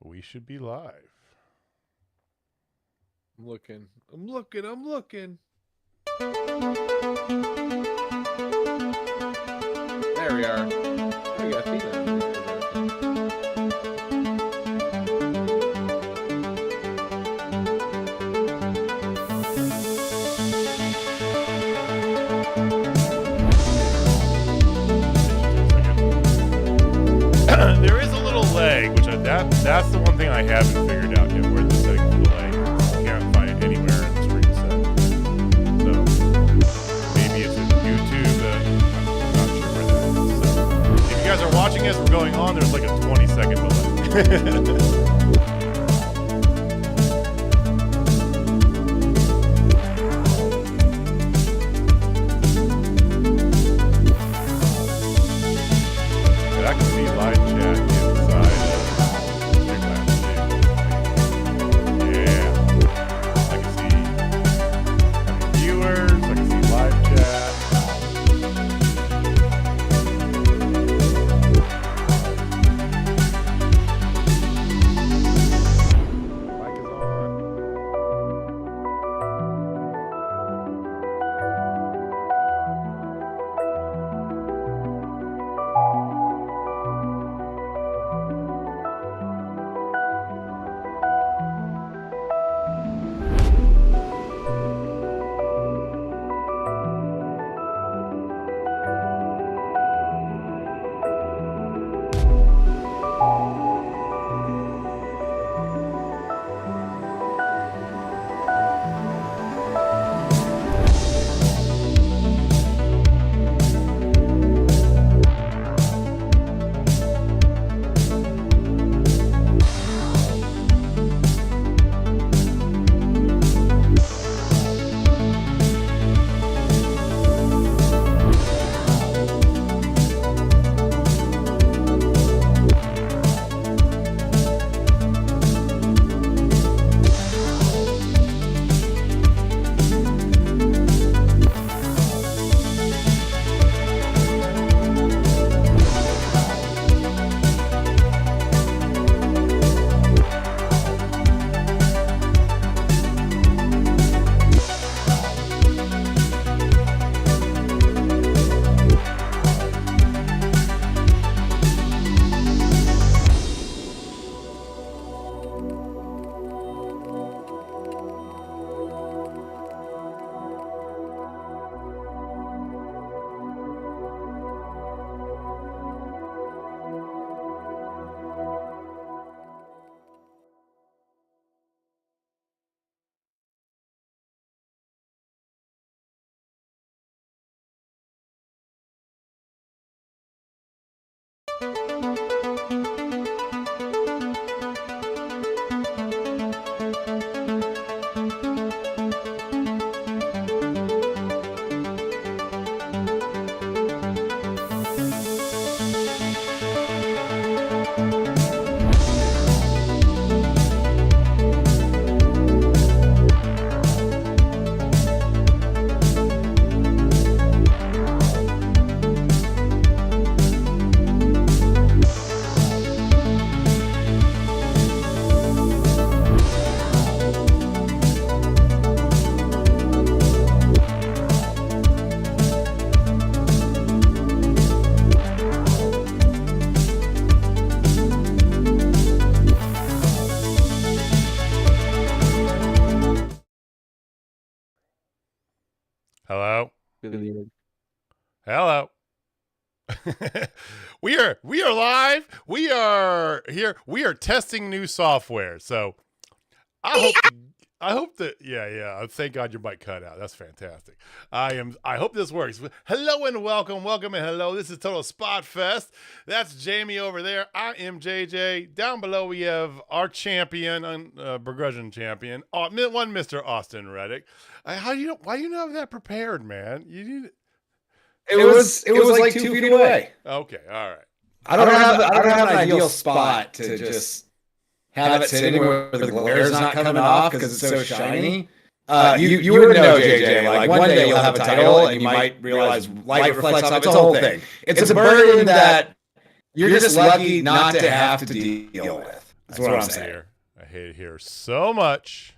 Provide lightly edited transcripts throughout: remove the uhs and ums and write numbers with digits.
We should be live. I'm looking. There we are. Oh, we got Athena. There is a little lag, which that's the one thing I haven't figured out yet. Where the setting for the lag? I can't find it anywhere in the screen set. So maybe it's in YouTube. I'm not sure where that is. So if you guys are watching us, we're going on. There's like a 20-second delay. Hello. We are live. We are here. We are testing new software. So I hope that yeah. Thank God your mic cut out. That's fantastic. I hope this works. Hello and welcome and hello. This is Total Spotfest. That's Jamie over there. I am JJ. Down below we have our champion, progression champion, one Mr. Austin Reddick. Why do you not have that prepared, man? You need. It was like 2 feet away. Okay, all right. I don't have an ideal spot to just have it sitting where the glare's not coming off because it's so shiny. You would know, JJ. Like one day you'll have a title and you might realize light reflects off. It's a whole thing. It's a burden that you're just lucky not to have to deal with. That's what I'm saying. Here. I hate it here so much.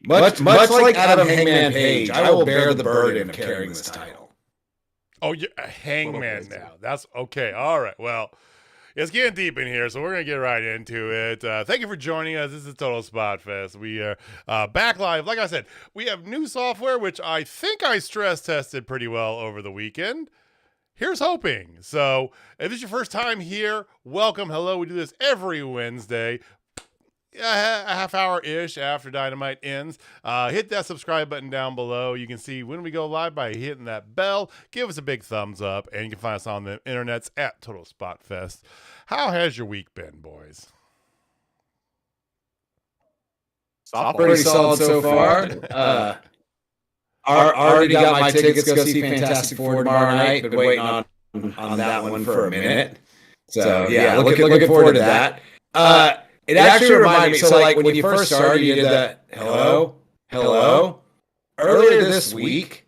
Much like Adam Hangman Page, I will bear the burden of carrying this title. Oh, you're a Hangman now. That's okay. All right. Well, it's getting deep in here, so we're going to get right into it. Thank you for joining us. This is Total Spotfest. We are back live. Like I said, we have new software, which I think I stress tested pretty well over the weekend. Here's hoping. So if this is your first time here, welcome. Hello. We do this every Wednesday. A half hour-ish after Dynamite ends. Hit that subscribe button down below. You can see when we go live by hitting that bell. Give us a big thumbs up, and you can find us on the internets at Total Spotfest. How has your week been, boys? Pretty solid so far. Already got my tickets to go see Fantastic Four tomorrow night. Been waiting on that one for a minute. So yeah, looking forward to that. It actually reminded me, so like when you first started, you did that hello. Earlier this week,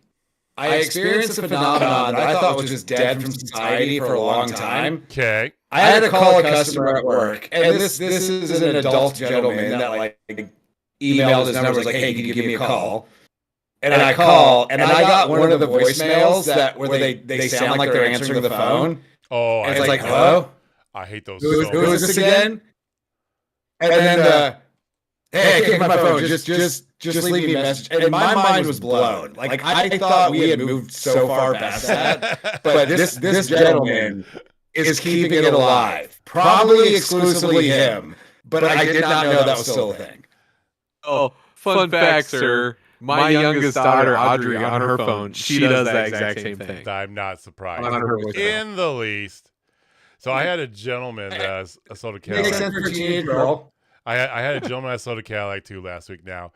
I experienced a phenomenon that I thought was just dead from society for a long time. Okay. I had to call a customer at work, and this is an adult gentleman that like emailed his number, was like, hey, can you give me a call? And I call, and I got one of the voicemails where they sound like they're answering the phone. Oh, and it's like, hello? I hate those. Who is this again? And then, hey, I can't get my phone. Just leave me a message. And my mind was blown. Like I thought we had moved so far past that. But this gentleman is keeping it alive. Probably exclusively him. But I did not know that was still a thing. Oh, fun fact, sir. My youngest daughter, Audrey, on her phone, she does that exact same thing. I'm not surprised in the least. So I had a gentleman that I sold a Cadillac. Makes sense for a teenage girl. I had a gentleman I sold a Cadillac to last week. Now,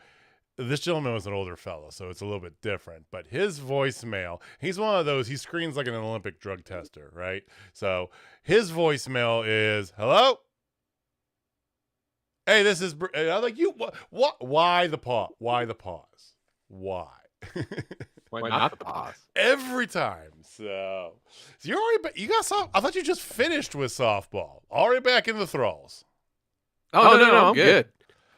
this gentleman was an older fellow, so it's a little bit different. But his voicemail, he's one of those, he screens like an Olympic drug tester, right? So his voicemail is, hello? Hey, this is, and I'm like, what? Why the pause? Why the pause? Why? Why not the pause? Every time. So you're already you got I thought you just finished with softball. Already back in the thralls. Oh, no, I'm good.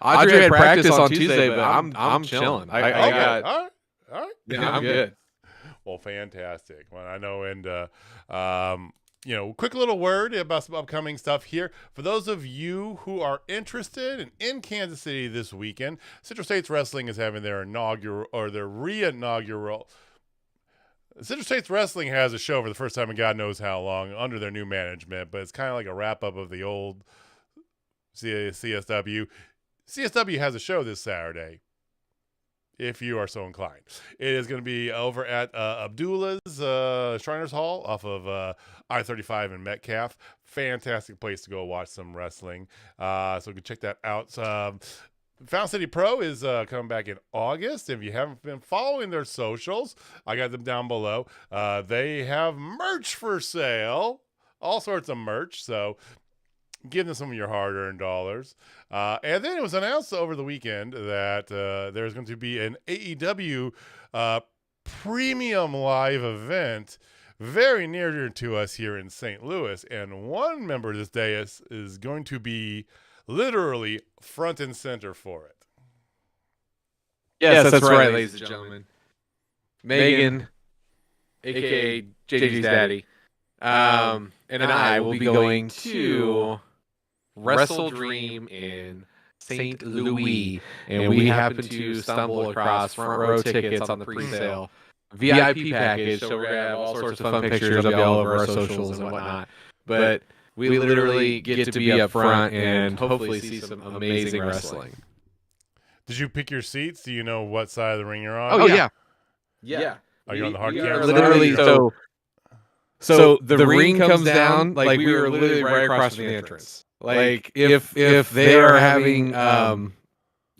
Audrey had practice on Tuesday, but I'm chilling. I got all right. Yeah, I'm good. Well, fantastic. Well, I know, and quick little word about some upcoming stuff here. For those of you who are interested and in Kansas City this weekend, Central States Wrestling is having their re-inaugural. Central States Wrestling has a show for the first time in God knows how long under their new management, but it's kind of like a wrap-up of the old CSW. CSW has a show this Saturday, if you are so inclined. It is going to be over at Abdullah's Shriners Hall off of I-35 in Metcalf. Fantastic place to go watch some wrestling. So you can check that out. Found City Pro is coming back in August. If you haven't been following their socials, I got them down below. They have merch for sale, all sorts of merch. So give them some of your hard-earned dollars. And then it was announced over the weekend that there's going to be an AEW premium live event very near to us here in St. Louis. And one member of this dais is going to be literally front and center for it. Yes, that's right, ladies and gentlemen. Megan, a.k.a. JJ's daddy, and I will be going to Wrestle Dream in St. Louis, and we happen to stumble across front row tickets on the pre-sale VIP package, so we're going to have all sorts of fun pictures of all over our socials and whatnot. But we literally get to be up front and hopefully see some amazing wrestling. Did you pick your seats? Do you know what side of the ring you're on? Oh, yeah. Are you on the hard camera literally, side? So the ring comes down, like we were literally right across from the entrance. Like if they are having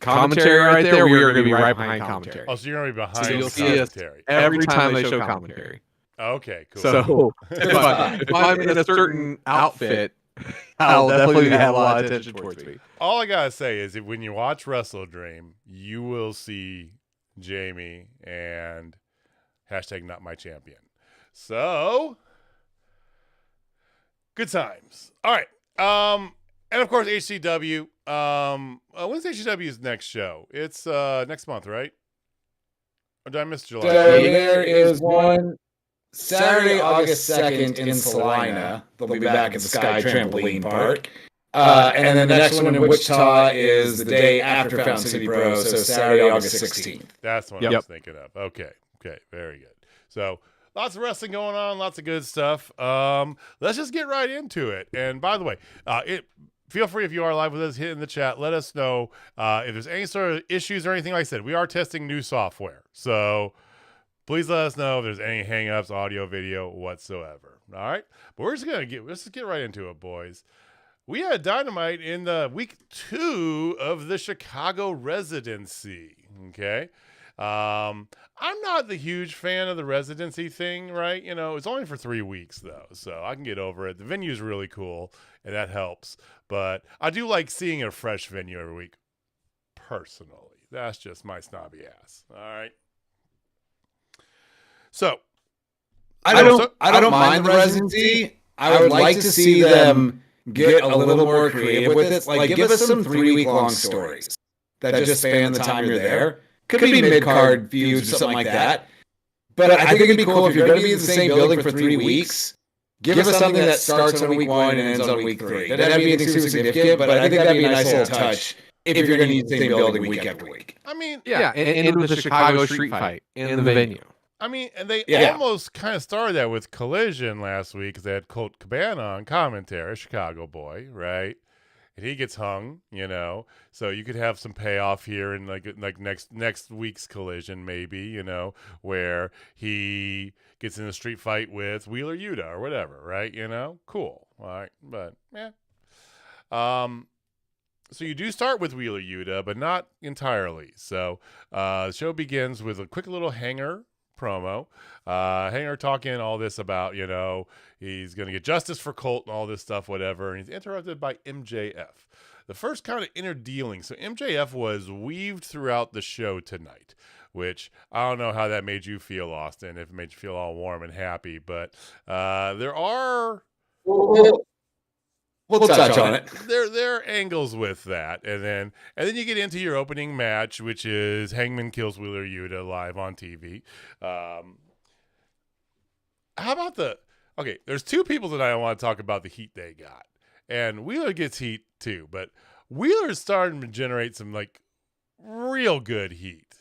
commentary right there, we are going to be right behind commentary. Oh, so you're going to be behind so you'll commentary. See us every time they show commentary. Okay, cool. So if I'm in a certain outfit, I'll definitely have a lot of attention towards me. All I gotta say is, when you watch Wrestle Dream, you will see Jamie and #NotMyChampion. So, good times. All right. And of course HCW. When's HCW's next show? It's next month, right? Or did I miss July? So there is one Saturday, August 2nd in Salina. They'll be back at the Sky Trampoline Park. And then the next one in Wichita is the day after Fountain City Pro, so Saturday, August 16th. That's what I was thinking of. Okay, very good. So lots of wrestling going on, lots of good stuff. Let's just get right into it. And by the way, feel free, if you are live with us, hit in the chat. Let us know if there's any sort of issues or anything. Like I said, we are testing new software. So please let us know if there's any hangups, audio, video, whatsoever. All right? But let's just get right into it, boys. We had Dynamite in the week 2 of the Chicago residency. Okay? I'm not the huge fan of the residency thing, right? You know, it's only for 3 weeks, though, so I can get over it. The venue's really cool, and that helps. But I do like seeing a fresh venue every week, personally. That's just my snobby ass. All right? So, I don't mind the residency. I would like to see them get a little more creative with it. Like, give us some 3-week-long stories that just span the time you're there. Could be mid-card feuds or something like that. But I think it'd be cool if you're going to be in the same building for 3 weeks. Give us something that starts on week 1 and ends on week 3. That doesn't have to be anything super significant, but I think that'd be a nice little touch if you're going to use the same building week after week. I mean, and with the Chicago street fight in the venue. I mean, and they almost kind of started that with Collision last week because they had Colt Cabana on commentary, a Chicago boy, right? And he gets hung, you know. So you could have some payoff here in like next week's Collision, maybe, you know, where he gets in a street fight with Wheeler Yuta or whatever, right? You know, cool, all right, but yeah. So you do start with Wheeler Yuta, but not entirely. So the show begins with a quick little hanger promo. Hanger talking all this about, you know, he's going to get justice for Colt and all this stuff, whatever. And he's interrupted by MJF. The first kind of inner dealing. So MJF was weaved throughout the show tonight, which I don't know how that made you feel, Austin, if it made you feel all warm and happy. But there are... We'll touch on it. There are angles with that, and then you get into your opening match, which is Hangman kills Wheeler Yuta live on TV. How about there's 2 people tonight I want to talk about the heat they got, and Wheeler gets heat too, but Wheeler's starting to generate some like real good heat.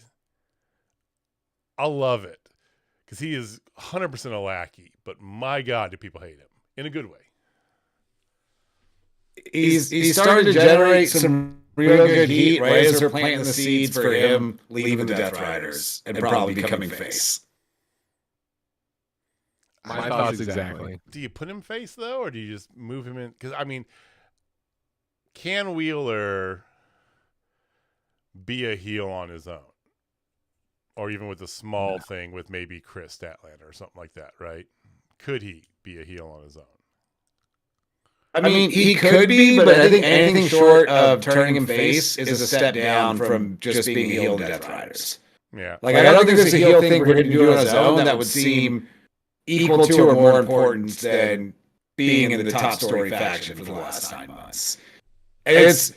I love it because he is 100% a lackey, but my God, do people hate him in a good way. He's starting to generate some real good heat, right? As they're planting the seeds for him leaving the Death Riders and probably becoming face. My thoughts exactly. Do you put him face, though, or do you just move him in? Because, I mean, can Wheeler be a heel on his own? Or even with a small thing with maybe Chris Statlander or something like that, right? Could he be a heel on his own? I mean, he could be, but I think anything short of turning him face is a step down from just being a heel to Death Riders. Yeah. Like, I don't think there's a heel thing for him to do on his own that would seem equal to or more important than being in the top story faction for the last 9 months. It's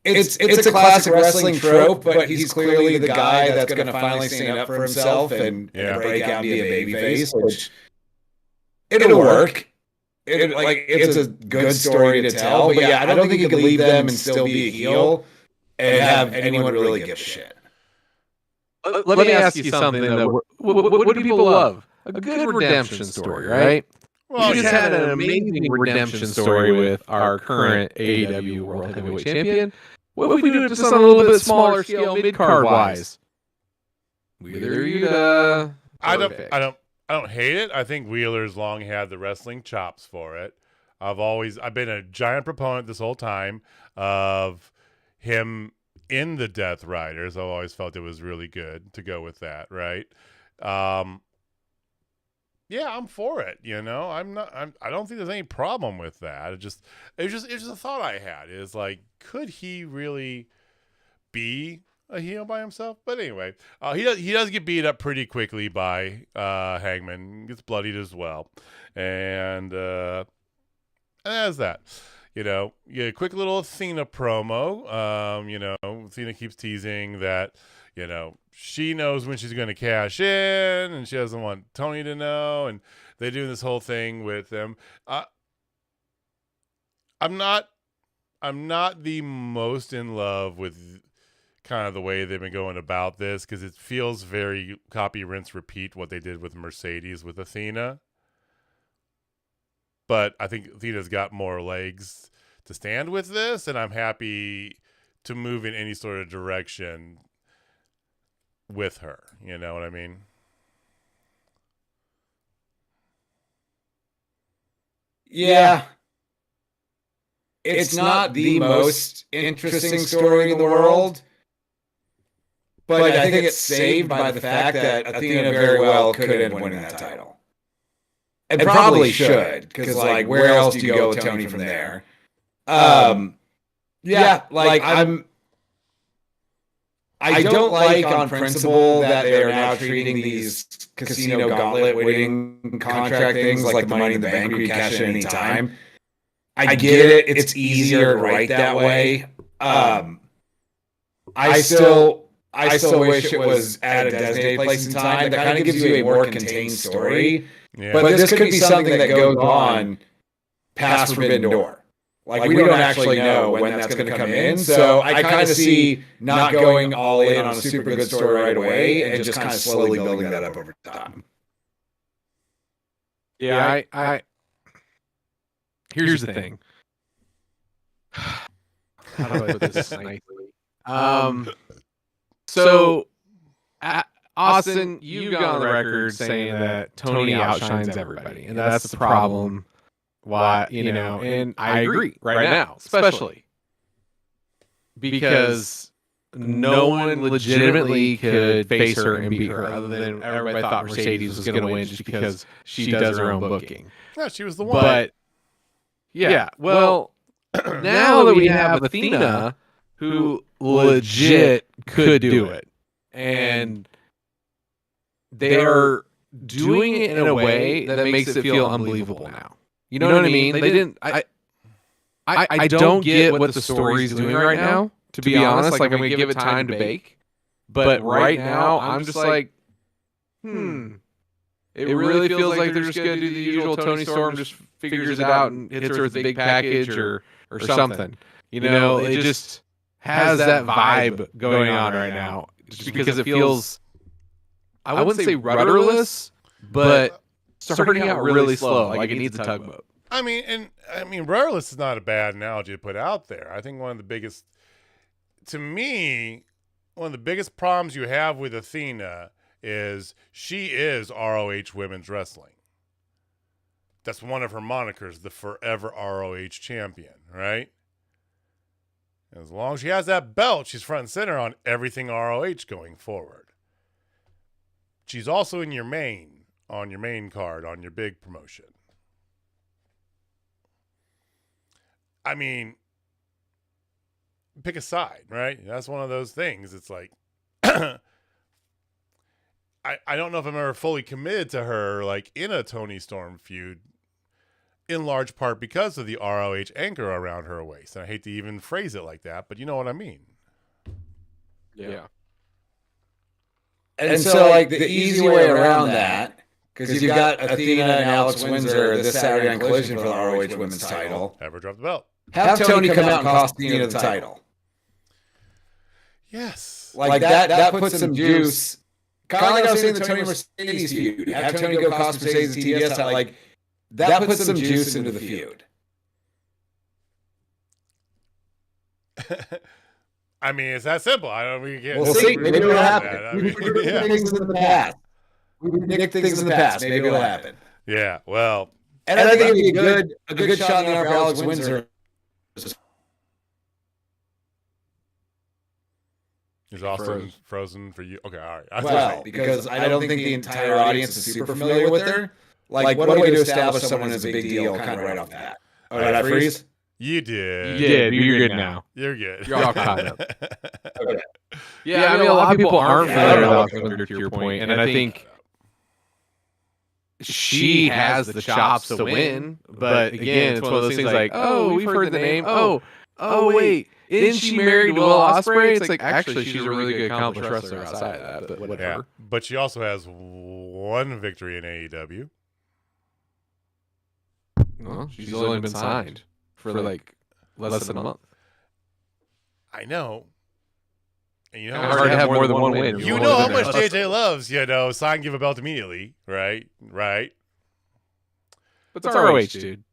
a classic wrestling trope, but he's clearly the guy that's going to finally stand up for himself and break out and be a babyface, which it'll work. It's a good story to tell, but yeah, I don't think you can leave them and still be a heel and have anyone really give a shit. Let me ask you something, though. What do people love? A good redemption story, right? Well, we just had an amazing redemption story with our current AEW World Heavyweight Champion. What if we do it just on a little bit smaller scale, mid-card wise? Wheeler Yuta. I don't hate it. I think Wheeler's long had the wrestling chops for it. I've been a giant proponent this whole time of him in the Death Riders. I've always felt it was really good to go with that, right? Yeah, I'm for it. You know, I don't think there's any problem with that. It's just a thought I had. Is like, could he really be a heel by himself? But anyway, he does get beat up pretty quickly by Hangman. Gets bloodied as well, and that's that. you know, you get a quick little Athena promo. You know, Athena keeps teasing that, you know, she knows when she's going to cash in and she doesn't want Tony to know. And they do this whole thing with them. I'm not the most in love with kind of the way they've been going about this, because it feels very copy, rinse, repeat what they did with Mercedes with Athena. But I think Athena's got more legs to stand with this, and I'm happy to move in any sort of direction with her. You know what I mean? Yeah. It's not the most interesting story in the world, but I think it's saved by the fact that Athena very well could end winning that title. And probably should, because, like, where else do you go with Tony from there? Yeah, like, I don't like on principle that they are now treating these casino gauntlet winning contract things like the Money in the Bank where you cash in any time. I get it. It's easier to write that way. I still wish it was at a designated place in time. That kind of gives you a more contained story. Yeah. But this could be something that goes on past Forbidden Door. Like, we don't actually know when that's going to come in. So I kind of see not going all in on a super good story right away and just kind of slowly building that up over time. Yeah, I here's the thing. How do I put this nicely? So, Austin, you got on the record saying that Tony outshines everybody, and that's the problem. Why, you know, and I agree right now, especially because no one legitimately could face her and beat her, other than everybody thought Mercedes was going to win just because she does her own booking. Yeah, she was the one. But yeah, well, now that we have Athena, who legit could do it, and they are doing it in a way that makes it feel unbelievable now. You know what I mean? They didn't. I don't get what the story's doing right now. To be honest, like, I'm gonna give it time to bake. But right now, I'm just like, It really feels like they're just gonna do the usual Tony Storm, just figures it out and hits her with a big package or something. You know, it just has that vibe going on right now. Just because it feels, I wouldn't say rudderless, but starting out really slow. Like, it needs a tugboat. I mean, rudderless is not a bad analogy to put out there. I think one of the biggest problems you have with Athena is she is ROH Women's Wrestling. That's one of her monikers, the forever ROH champion, right? As long as she has that belt, she's front and center on everything ROH going forward. She's also in your main card, on your big promotion. I mean, pick a side, right? That's one of those things. It's like, I don't know if I'm ever fully committed to her, like, in a Tony Storm feud, in large part because of the ROH anchor around her waist. And I hate to even phrase it like that, but you know what I mean. Yeah. And so, like, the easy way around that, because you've got Athena and Alex Windsor this Saturday on Collision for the ROH Women's title. Ever drop the belt. Have Tony come out and cost Athena the title. Yes. Like, that puts some juice. Kind of like I was saying the Tony Mercedes feud. Have Tony go cost Mercedes the TBS title. Like, that puts some juice into the feud. I mean, it's that simple. We'll see. Maybe it'll happen. We predict things in the past. We predict things in the past. Maybe it'll happen. Yeah, well. And I think it'd be a good shot in the arm for Alex Windsor. Is Austin frozen for you? Okay, all right. Well, because I don't think the entire audience is super familiar with her. Like, what a way to establish someone as a big deal kind of right off the bat. Oh, did I freeze? You did. You did. You're good now. You're good. You're all caught up. Okay. Yeah, I mean, a lot of people aren't familiar with Alex Windsor, to your point, and I think she has the chops to win. But again, it's one of those things like, oh, we've heard the name. Oh, wait, isn't she married to Will Ospreay? It's like, actually, she's a really good accomplished wrestler outside of that, but whatever. Yeah, but she also has one victory in AEW. Well, she's only been signed for like less than a month. I know. And you know, it's hard to have more than one win. You know how much JJ loves, sign, give a belt immediately, right? Right. But it's ROH, dude.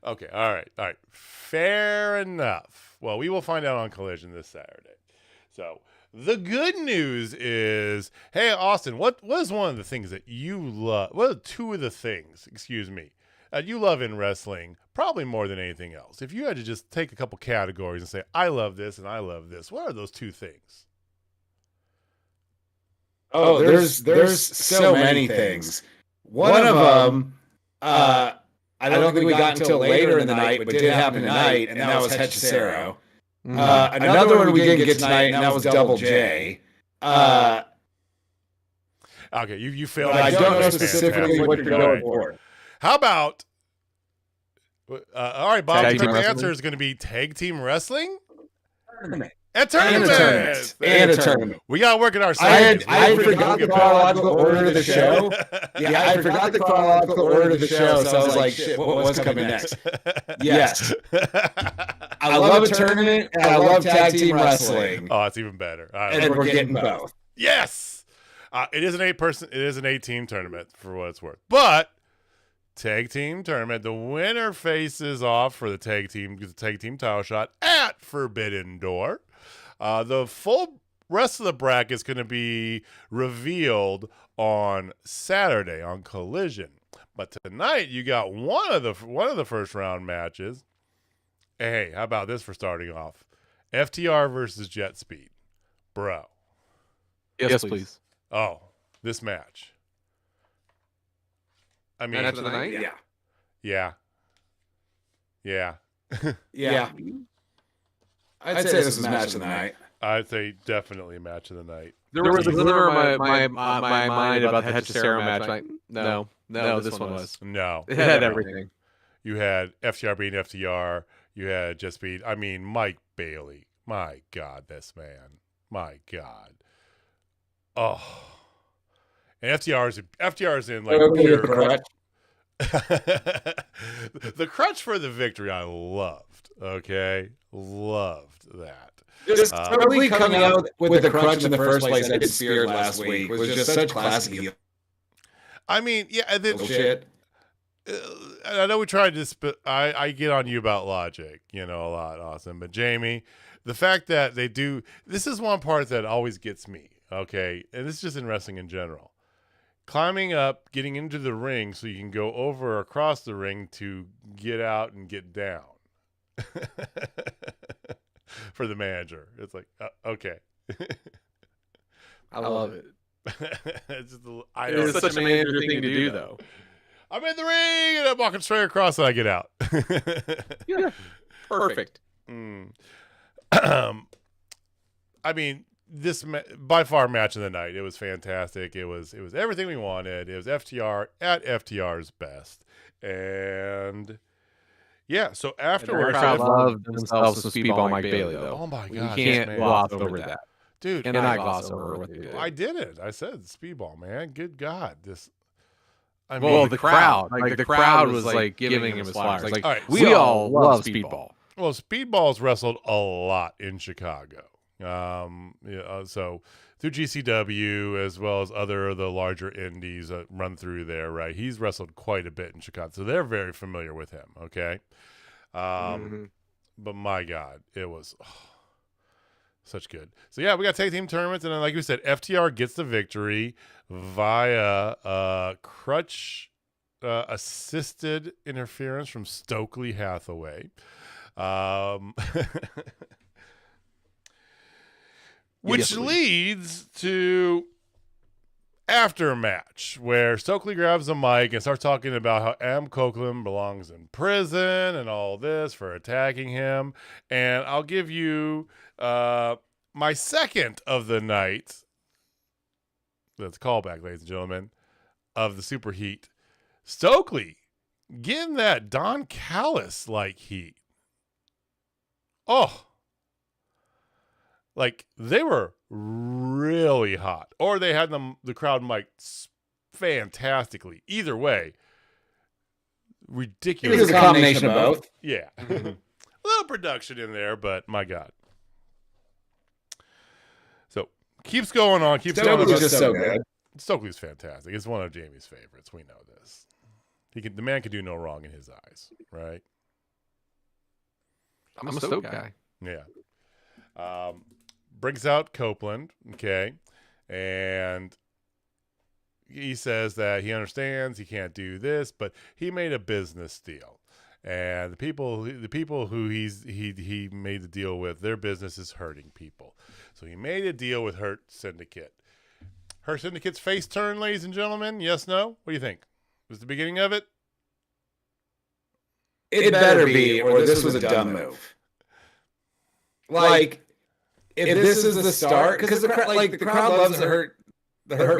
Okay, all right. Fair enough. Well, we will find out on Collision this Saturday. So the good news is, hey, Austin, what is one of the things that you love? What are two of the things, you love in wrestling, probably more than anything else? If you had to just take a couple categories and say, I love this and I love this, what are those two things? Oh, there's so many things. One of them, I don't think we got until later in the night, but did happen tonight, and that was Hechicero. Another one we didn't get tonight, and that was Double J. Okay, you failed. I don't know specifically what you're going for. How about? All right, Bob. The answer is going to be tag team wrestling. A tournament. We got to work at our side. I forgot the chronological order of the show. Yeah, I forgot the chronological order of the show, so I was like, shit, what's coming next? Yes. I love a tournament, and I love tag team wrestling. Oh, it's even better. And we're getting both. Yes. It is an 8-team tournament for what it's worth. But tag team tournament, the winner faces off for the tag team title shot at Forbidden Door. The full rest of the bracket is going to be revealed on Saturday on Collision. But tonight you got one of the first round matches. Hey, how about this for starting off? FTR versus Jet Speed. Bro. Yes, please. Oh, this match. I mean, match of the night? Yeah. Yeah. I'd say this is match of the night. I'd say definitely match of the night. There was a glimmer in my mind about the Hechicero match. Like, no, this one was. No. It had everything. You had FTR being FTR. You had Jet Speed. I mean, Mike Bailey. My God, this man. My God. Oh. And FTR's in like pure... The crutch for the victory I loved. Okay? Loved that. Just totally coming out with the crutch in the first place that gets speared last week was just such classic heel. I mean, yeah. Shit. I know we tried to I get on you about logic, a lot, Austin. But Jamie, the fact that they do, this is one part that always gets me, okay? And this is just in wrestling in general. Climbing up, getting into the ring so you can go over or across the ring to get out and get down. For the manager. It's like, okay. I love it. It's such a manager thing to do, though. I'm in the ring and I'm walking straight across and I get out. Yeah, perfect. I mean, this by far match of the night. It was fantastic. It was everything we wanted. It was FTR at FTR's best, and yeah. So afterwards, I love themselves some Speedball Mike Bailey, though. Oh my God, you can't gloss over that, dude. And I gloss over what they did. I did it. I said Speedball, man. Good God, this. I mean, the crowd, the crowd was like giving him his flowers. Like, right, we all love Speedball. Well, Speedball's wrestled a lot in Chicago. So through GCW as well as other of the larger indies that run through there, right? He's wrestled quite a bit in Chicago, so they're very familiar with him. Okay, but my God, it was such good. So yeah, we got tag team tournaments, and then like we said, FTR gets the victory via crutch assisted interference from Stokely Hathaway. Which leads to after match where Stokely grabs the mic and starts talking about how Adam Copeland belongs in prison and all this for attacking him. And I'll give you my second of the night. That's a callback, ladies and gentlemen. of the Superheat, Stokely getting that Don Callis like heat. Oh, like they were really hot, or they had the crowd mic'd fantastically. Either way, ridiculous. It was a combination of both. Yeah. A little production in there, but my God. So keeps going on. Stokely's just so good. Stokely's fantastic. It's one of Jamie's favorites. We know this. The man can do no wrong in his eyes, right? I'm a Stoke guy. Yeah. Brings out Copeland, okay, and he says that he understands he can't do this, but he made a business deal, and the people who he made the deal with, their business is hurting people, so he made a deal with Hurt Syndicate. Hurt Syndicate's face turn, ladies and gentlemen. Yes, no? What do you think? Was the beginning of it? It better be, or this was a dumb move. Like, if this is the start, because the crowd loves the Hurt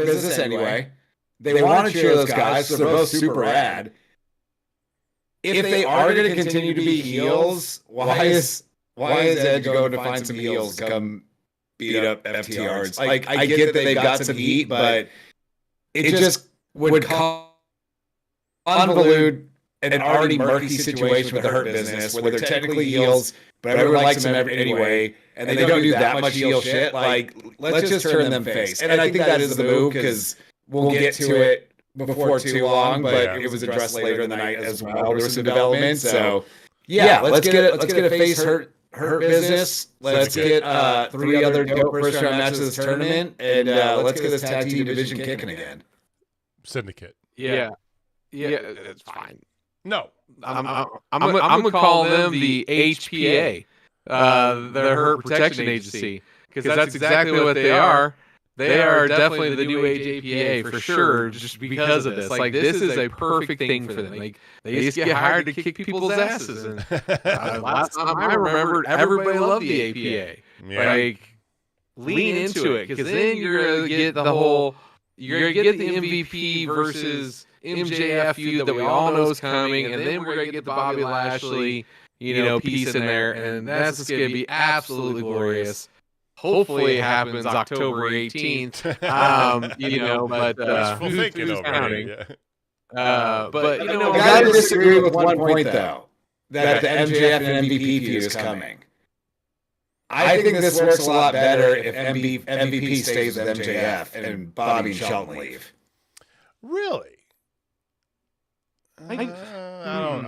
business anyway. They want to cheer those guys, so they're both super rad. If they are going to continue to be heels, why is Edge going to find some heels to come beat up FTRs? Like, I get that they've got some heat, but it just would convolute an already murky situation with the Hurt business, where they're technically heels, but everyone likes them anyway, and they don't do that much heel shit. Like, let's just turn them face. And I think that is the move, because we'll get to it before too long, but it was addressed later in the night as well. There was some development. So yeah, let's get a face Hurt business. Let's get 3 other dope first round matches of this tournament, and let's get this tag team division kicking again. Syndicate. Yeah, it's fine. No, I'm gonna call them the HPA, the Hurt Protection Agency, because that's exactly what they are. They are definitely the new age APA for sure, just because of this. Like, this is a perfect thing for them. Like, they just get hired to kick people's asses. And last time I remembered, everybody loved the APA. Yeah. Like, lean into it, because then you're gonna get the MVP versus MJF feud that we all know is coming, and then we're gonna get the Bobby Lashley, piece in there, and that's just gonna be absolutely glorious. Hopefully it happens October 18th. But who's thinking who's over counting? here? But I gotta disagree with one point though, that the MJF and MVP feud is coming. I think this works a lot better if MVP stays with MJF and Bobby and Shelton leave. Really? I don't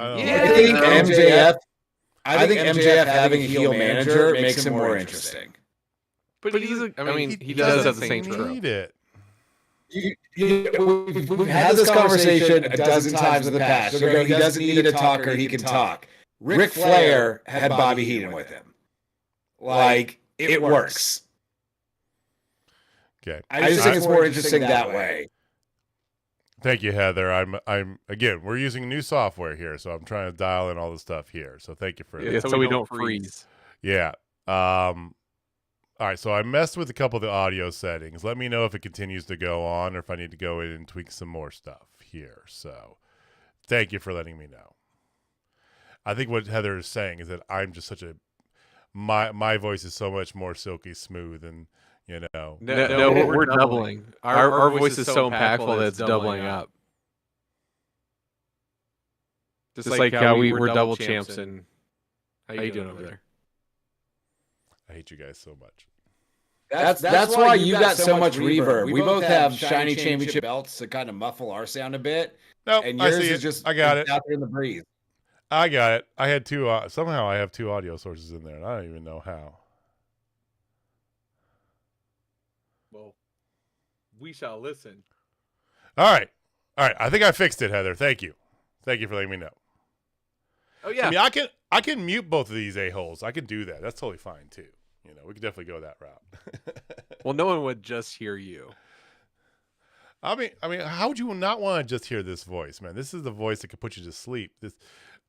I think MJF having a heel manager makes him more interesting. But he does have the same trope. Need it. We've had this conversation a dozen times in the past. He doesn't need a talker, he can talk. Ric Flair had Bobby Heenan with him. Like, it works. Okay. I just think it's more interesting that way. Thank you, Heather. I'm again, we're using new software here, so I'm trying to dial in all the stuff here. So thank you for that. So we don't freeze. Yeah. All right, so I messed with a couple of the audio settings. Let me know if it continues to go on or if I need to go in and tweak some more stuff here. So thank you for letting me know. I think what Heather is saying is that I'm just such my voice is so much more silky smooth and, No, we're doubling. Our voice is so impactful that it's doubling up. Just like how we're double champs. And how you doing over there? I hate you guys so much. That's why you got so much reverb. We both have shiny championship belts to kind of muffle our sound a bit. No, and I yours see is it. just I got it out there in the breeze. I got it. I had two. Somehow I have 2 audio sources in there, and I don't even know how. Well, we shall listen. All right. I think I fixed it, Heather. Thank you for letting me know. Oh yeah. I mean, I can mute both of these a-holes. I can do that. That's totally fine too. We could definitely go that route. Well, no one would just hear you. I mean, how would you not want to just hear this voice, man? This is the voice that could put you to sleep.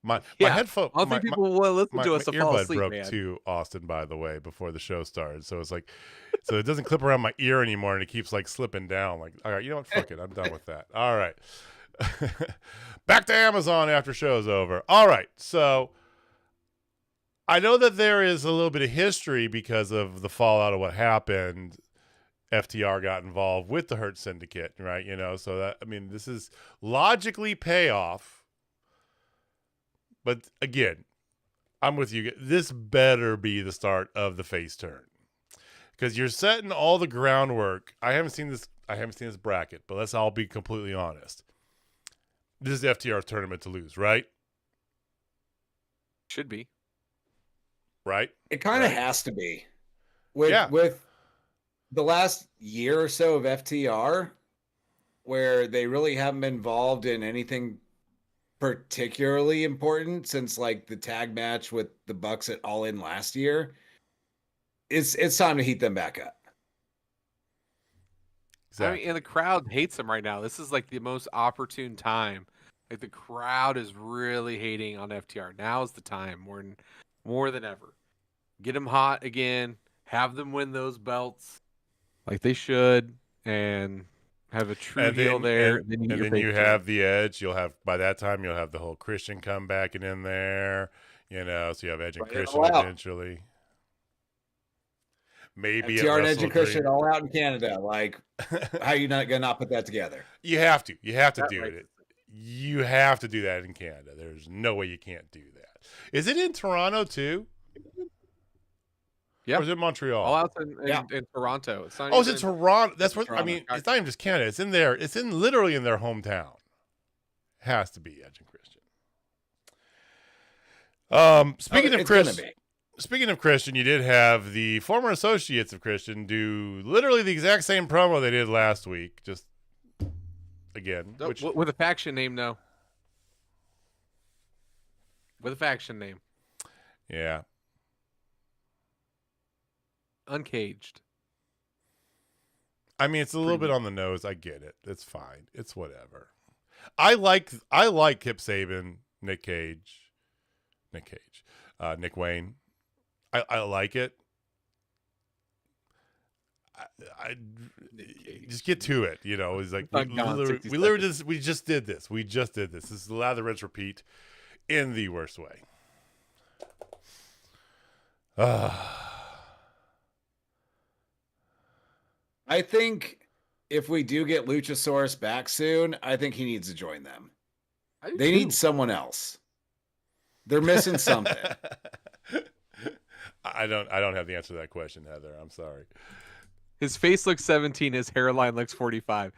My Yeah. headphone. I don't think people will listen to us to fall earbud asleep, broke man. too, Austin. By the way, before the show started, so it's like, so it doesn't clip around my ear anymore, and it keeps like slipping down. Like, all right, you know what? Fuck it, I'm done with that. All right, back to Amazon after show's over. All right, so I know that there is a little bit of history because of the fallout of what happened. FTR got involved with the Hurt Syndicate, right? You know, so that, I mean, this is logically payoff. But again, I'm with you. This better be the start of the face turn, because you're setting all the groundwork. I haven't seen this bracket, but let's all be completely honest. This is FTR's tournament to lose, right? Should be. Right? It kind of has to be. With the last year or so of FTR, where they really haven't been involved in anything particularly important since like the tag match with the Bucks at All In last year, it's time to heat them back up. Exactly. I mean, and the crowd hates them right now. This is like the most opportune time. Like the crowd is really hating on FTR. Now is the time more than ever. Get them hot again. Have them win those belts like they should, and have a true heel there. And then you have the Edge. By that time you'll have the whole Christian come back and in there. You know, so you have Edge and Christian eventually. Maybe FTR and Edge and Christian all out in Canada. Like, how are you not gonna not put that together? You have to. You have to do it. You have to do that in Canada. There's no way you can't do that. Is it in Toronto too? Yeah. Or is it Montreal? All out in Toronto. It's not it's in Toronto. That's what Toronto. I mean. It's not even just Canada. It's in there. It's literally in their hometown. Has to be Edge and Christian. Speaking of Christian, you did have the former associates of Christian do literally the exact same promo they did last week. Just again, with a faction name, though. With a faction name. Yeah. Uncaged. I mean, it's a little bit on the nose. I get it. It's fine. It's whatever. I like Kip Saban, Nick Wayne. I like it. I just get to it. You know, it's like we just did this. This is lather, rinse, repeat in the worst way. I think if we do get Luchasaurus back soon, I think he needs to join them. They need someone else. They're missing something. I don't have the answer to that question, Heather. I'm sorry. His face looks 17. His hairline looks 45.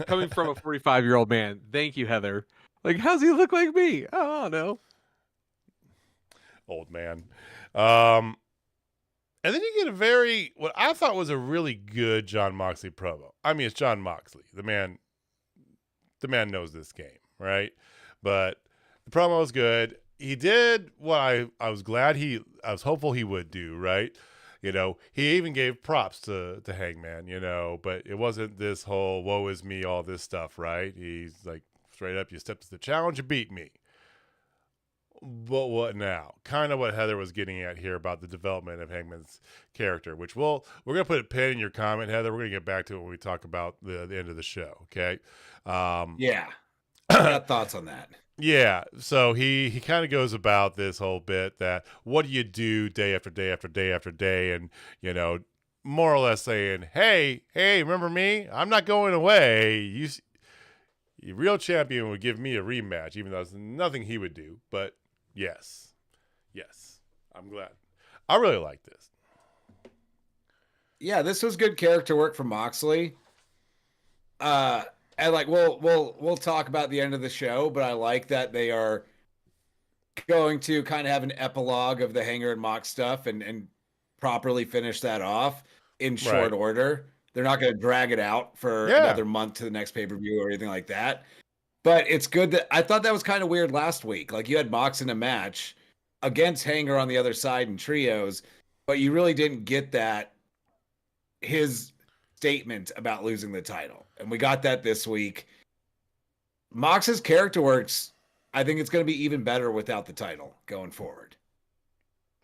Coming from a 45-year-old man. Thank you, Heather. Like, how's he look like me? Oh, I don't know. Old man. And then you get what I thought was a really good Jon Moxley promo. I mean, it's Jon Moxley. The man knows this game, right? But the promo was good. He did what I was hopeful he would do, right? You know, he even gave props to Hangman, you know, but it wasn't this whole woe is me, all this stuff, right? He's like, straight up, you stepped to the challenge, you beat me. But what now? Kind of what Heather was getting at here about the development of Hangman's character, which we're going to put a pin in your comment, Heather. We're going to get back to it when we talk about the end of the show, okay? Yeah. I got thoughts on that. Yeah, so he kind of goes about this whole bit that what do you do day after day after day after day, and, you know, more or less saying, hey, remember me? I'm not going away. You real champion would give me a rematch, even though it's nothing he would do, but yes, I'm glad. I really like this. Yeah, this was good character work from Moxley. And like we'll talk about the end of the show, but I like that they are going to kind of have an epilogue of the Hanger and Mox stuff and properly finish that off in short order. They're not going to drag it out for another month to the next pay-per-view or anything like that. But it's good that I thought that was kind of weird last week. Like you had Mox in a match against Hanger on the other side in trios, but you really didn't get his statement about losing the title. And we got that this week. Mox's character works, I think it's going to be even better without the title going forward.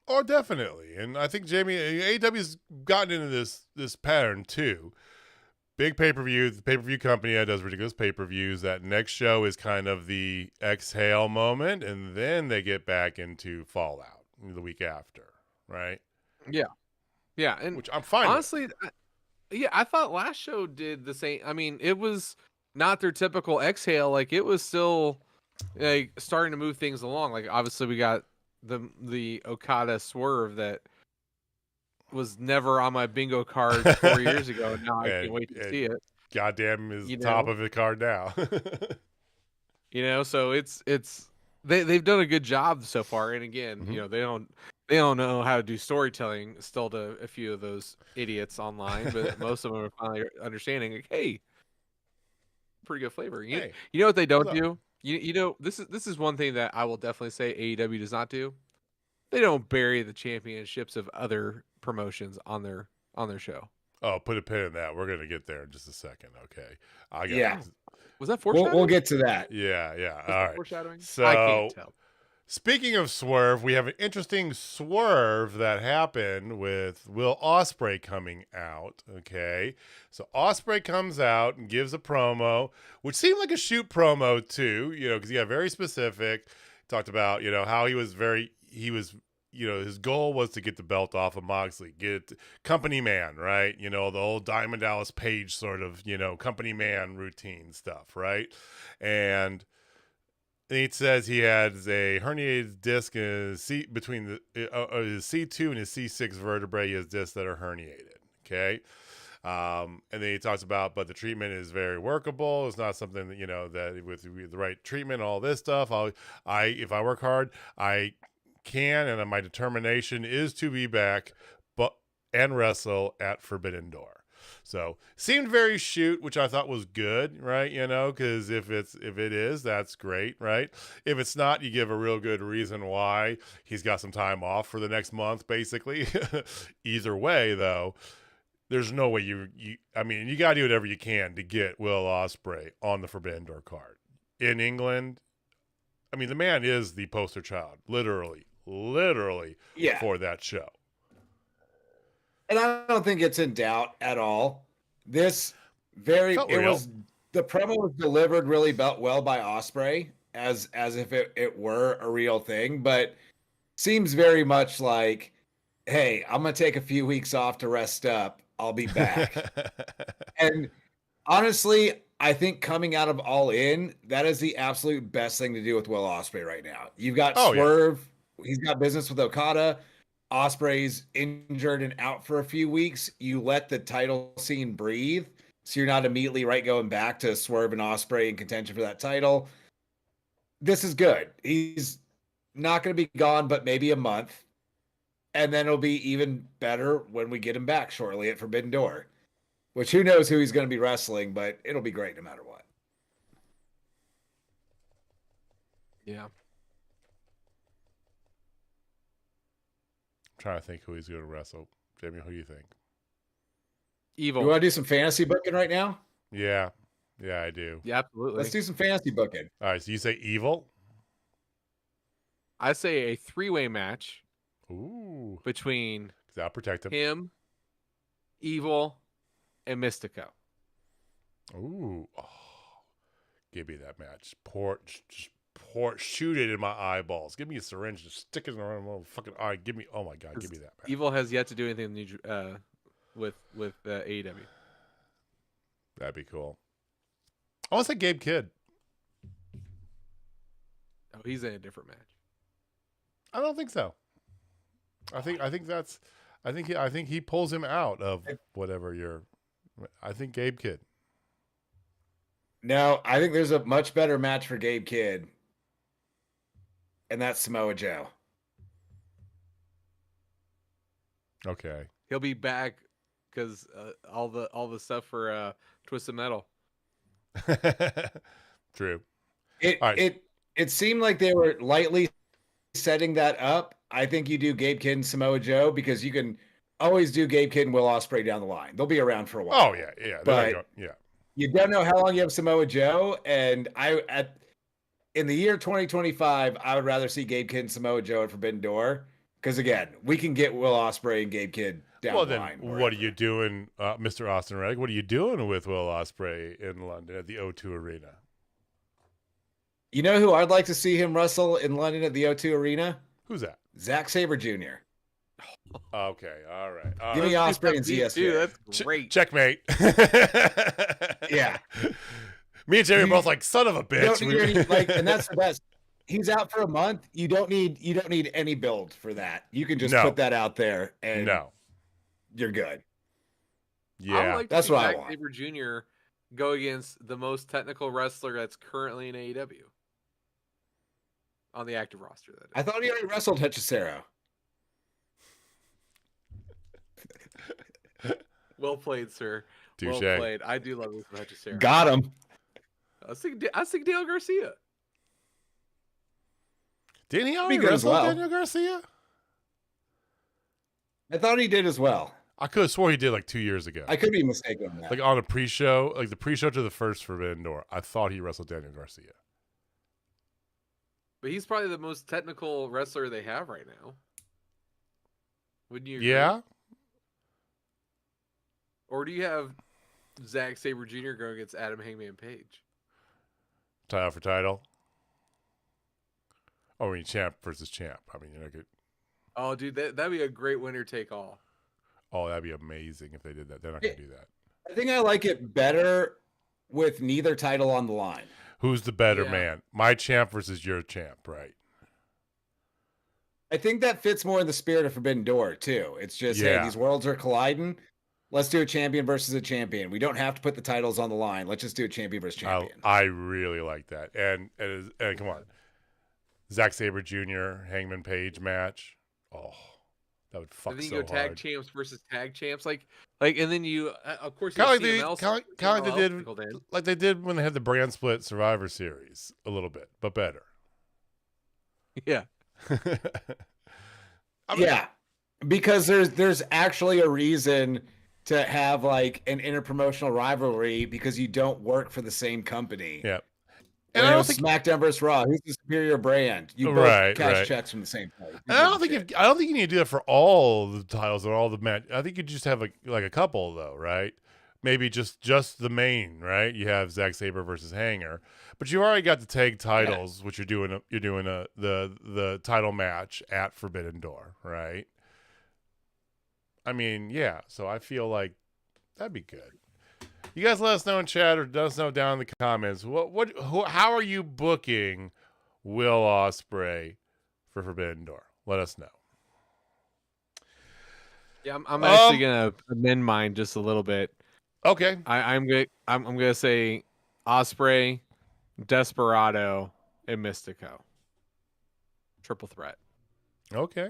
Oh, definitely. And I think Jamie, AEW's gotten into this pattern too. Big pay-per-view, the pay-per-view company that does ridiculous pay-per-views. That next show is kind of the exhale moment, and then they get back into Fallout the week after, right? Yeah. Yeah, and which I'm fine honestly, I thought last show did the same. I mean, it was not their typical exhale. Like, it was still like starting to move things along. Like, obviously we got the Okada swerve that was never on my bingo card 4 years ago. Now I can't wait to see it. Goddamn is top of the card now. So they've done a good job so far. And again, they don't know how to do storytelling still to a few of those idiots online, but most of them are finally understanding, like, hey, pretty good flavor. You know what they don't do? This is one thing that I will definitely say AEW does not do. They don't bury the championships of other promotions on their show. Oh, put a pin in that. We're gonna get there in just a second. Okay. Was that foreshadowing? We'll get to that. Yeah. All right. Foreshadowing? So I can't tell. Speaking of swerve, we have an interesting swerve that happened with Will Ospreay coming out. Okay, so Ospreay comes out and gives a promo, which seemed like a shoot promo too. Because he got very specific. Talked about how his goal was to get the belt off of Moxley, get company man, right? The old Diamond Dallas Page sort of company man routine stuff, right? And he says he has a herniated disc in his between his C2 and his C6 vertebrae. He has discs that are herniated. Okay. And then he talks about, but the treatment is very workable. It's not something that, that with the right treatment, all this stuff, if I work hard, I can, and my determination is to be back, and wrestle at Forbidden Door. So seemed very shoot, which I thought was good, right? Because if it is, that's great, right? If it's not, you give a real good reason why he's got some time off for the next month, basically. Either way, though, there's no way you got to do whatever you can to get Will Ospreay on the Forbidden Door card in England. I mean, the man is the poster child, literally for that show. And I don't think it's in doubt at all. The promo was delivered really well by Ospreay as if it were a real thing, but seems very much like, hey, I'm going to take a few weeks off to rest up. I'll be back. And honestly, I think coming out of All In, that is the absolute best thing to do with Will Ospreay right now. You've got Swerve. Yeah. He's got business with Okada. Ospreay's injured and out for a few weeks. You let the title scene breathe, so you're not immediately going back to Swerve and Ospreay in contention for that title. This is good. He's not going to be gone, but maybe a month. And then it'll be even better when we get him back shortly at Forbidden Door, which who knows who he's going to be wrestling, but it'll be great no matter what. Yeah. Trying to think who he's going to wrestle. Jamie, who do you think? Evil. You want to do some fantasy booking right now? Yeah, I do. Yeah, absolutely. Let's do some fantasy booking. All right, so you say Evil? I say a 3-way match. Ooh. Between I'll protect him, Evil, and Mystico. Ooh. Oh. Give me that match. Shoot it in my eyeballs. Give me a syringe and stick it around my fucking eye. Give me that match. Evil has yet to do anything with AEW. That'd be cool. I want to say Gabe Kidd. Oh, he's in a different match. I don't think so. I think he pulls him out of whatever I think Gabe Kidd. No, I think there's a much better match for Gabe Kidd. And that's Samoa Joe. Okay. He'll be back because all the stuff for Twisted Metal. True. It seemed like they were lightly setting that up. I think you do Gabe Kidd and Samoa Joe because you can always do Gabe Kidd and Will Ospreay down the line. They'll be around for a while. Oh yeah. But you don't know how long you have Samoa Joe, and in the year 2025, I would rather see Gabe Kidd and Samoa Joe at Forbidden Door. Because again, we can get Will Ospreay and Gabe Kidd down Well, the then line. what are you doing, Mr. Austin Reddick? What are you doing with Will Ospreay in London at the O2 Arena? You know who I'd like to see him wrestle in London at the O2 Arena? Who's that? Zack Sabre Jr. Okay, all right. All Give me right. Ospreay and ZSJ. That's great. Checkmate. Yeah. Me and Jerry are both like, son of a bitch. And that's the best. He's out for a month. You don't need any build for that. You can just put that out there and you're good. Yeah. I would like to that's see what I Zack want. Sabre Jr. go against the most technical wrestler that's currently in AEW. On the active roster, that is. I thought he already wrestled Hechicero. Well played, sir. Touche. Well played. I do love this Hechicero. Got him. I think Dale Garcia. Didn't he already good as wrestle well. Daniel Garcia? I thought he did as well. I could have swore he did like 2 years ago. I could be mistaken on that. Like on a pre-show, like the pre-show to the first Forbidden Door. I thought he wrestled Daniel Garcia. But he's probably the most technical wrestler they have right now. Wouldn't you agree? Yeah. Or do you have Zack Sabre Jr. going against Adam Hangman Page? Title for title. Oh, I mean, champ versus champ. I mean, you know, Oh, dude, that'd be a great winner take all. oh, that'd be amazing if they did that. They're not going to do that. I think I like it better with neither title on the line. Who's the better Yeah. man? My champ versus your champ, right? I think that fits more in the spirit of Forbidden Door, too. It's just, hey, these worlds are colliding. Let's do a champion versus a champion. We don't have to put the titles on the line. Let's just do a champion versus champion. I really like that. And come on. Zack Sabre Jr., Hangman Page match. Oh, that would fuck And then so you go tag hard. champs versus tag champs, like, and then you, of course, Kind of CML like they did, tickled in. like they did when they had the brand split Survivor Series a little bit, but better. Yeah. I mean, Yeah, because there's actually a reason to have like an interpromotional rivalry because you don't work for the same company. yeah. And And I I don't think SmackDown versus Raw. Who's the superior brand? You both Right, cash right. checks from the same place. And I don't think you need to do that for all the titles or all the match. I think you just have like a couple though, right? Maybe just the main, right? You have Zack Sabre versus Hanger, but you already got the tag titles, which you're doing the title match at Forbidden Door, right? I mean, yeah. So I feel like that'd be good. You guys let us know in chat or let us know down in the comments. How are you booking Will Ospreay for Forbidden Door? Let us know. Yeah, I'm actually gonna amend mine just a little bit. Okay. I'm gonna say Ospreay, Desperado, and Mystico. Triple threat. Okay.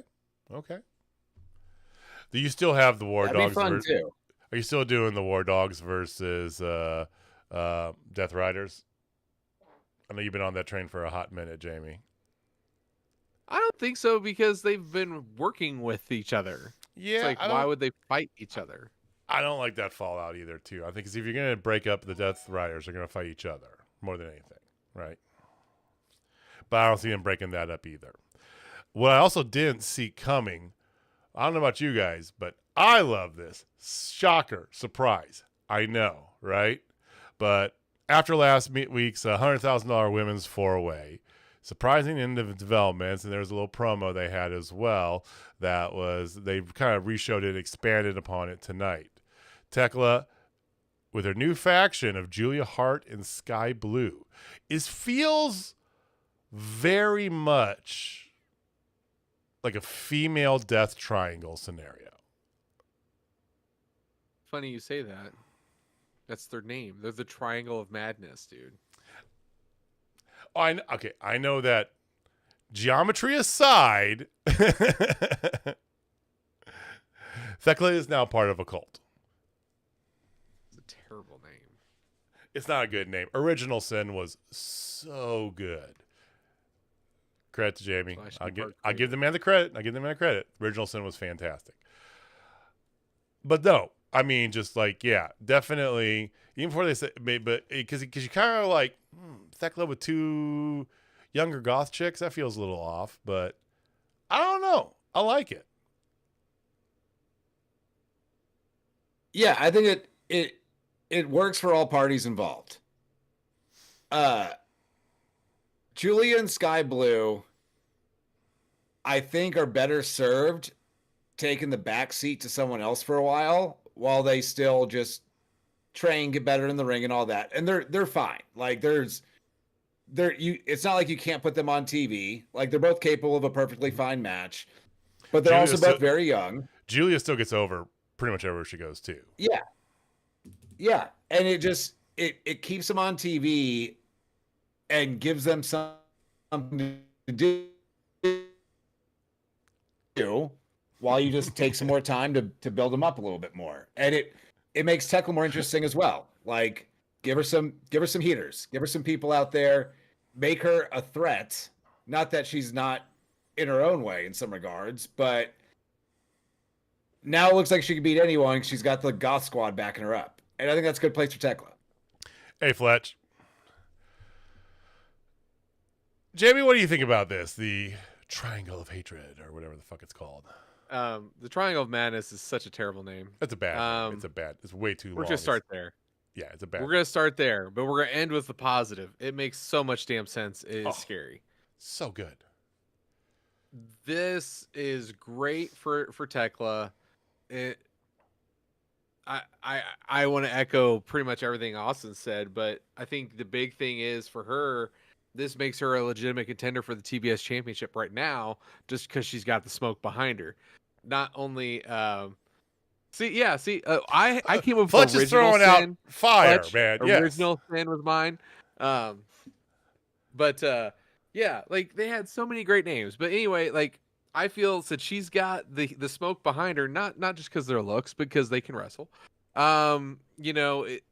Do you still have the War That'd be Dogs? fun too. Are you still doing the War Dogs versus Death Riders? I know you've been on that train for a hot minute, Jamie. I don't think so because they've been working with each other. Yeah. It's like, why would they fight each other? I don't like that fallout either, too. I think 'cause if you're going to break up the Death Riders, they're going to fight each other more than anything, right? But I don't see them breaking that up either. What I also didn't see coming, I don't know about you guys, but I love this. Shocker, surprise. I know, right? But after last week's $100,000 women's four-way, surprising end of developments, and there was a little promo they had as well that was, they kind of reshowed it, expanded upon it tonight. Tekla, with her new faction of Julia Hart and Sky Blue, feels very much like a female death triangle scenario. Funny you say that. That's their name. They're the Triangle of Madness, dude. Oh, I know that. Geometry aside, Thekla is now part of a cult. It's a terrible name. It's not a good name. Original Sin was so good. Credit to Jamie. I'll give the man the credit. Original Sin was fantastic. But no, I mean, just like, yeah, definitely. Even before they said, but because you kind of like Thekla with two. younger goth chicks, that feels a little off, but I don't know. I like it. Yeah, I think it works for all parties involved. Julia and Sky Blue, I think, are better served taking the back seat to someone else for a while they still just train, get better in the ring and all that. And they're fine. Like it's not like you can't put them on TV. Like they're both capable of a perfectly fine match, but they're also both very young. Julia still gets over pretty much everywhere she goes too. Yeah. Yeah. And it keeps them on TV and gives them something to do while you just take some more time to build them up a little bit more. And it makes Tekla more interesting as well. Like give her some heaters, give her some people out there, make her a threat. Not that she's not in her own way in some regards, but now it looks like she can beat anyone. She's got the Goth Squad backing her up. And I think that's a good place for Tekla. Hey, Fletch. Jamie, what do you think about this? The Triangle of Hatred, or whatever the fuck it's called. The Triangle of Madness is such a terrible name. That's a bad name. It's way too long. We're going to start there. Yeah, it's a bad We're going to start there, but we're going to end with the positive. It makes so much damn sense. It is scary. So good. This is great for Tekla. I want to echo pretty much everything Austin said, but I think the big thing is for her, this makes her a legitimate contender for the TBS championship right now, just because she's got the smoke behind her. Not only, I came up with Fletch is throwing out fire, man. Original sin was mine. Like they had so many great names. But anyway, like I feel that she's got the smoke behind her, not just because of their looks, because they can wrestle. It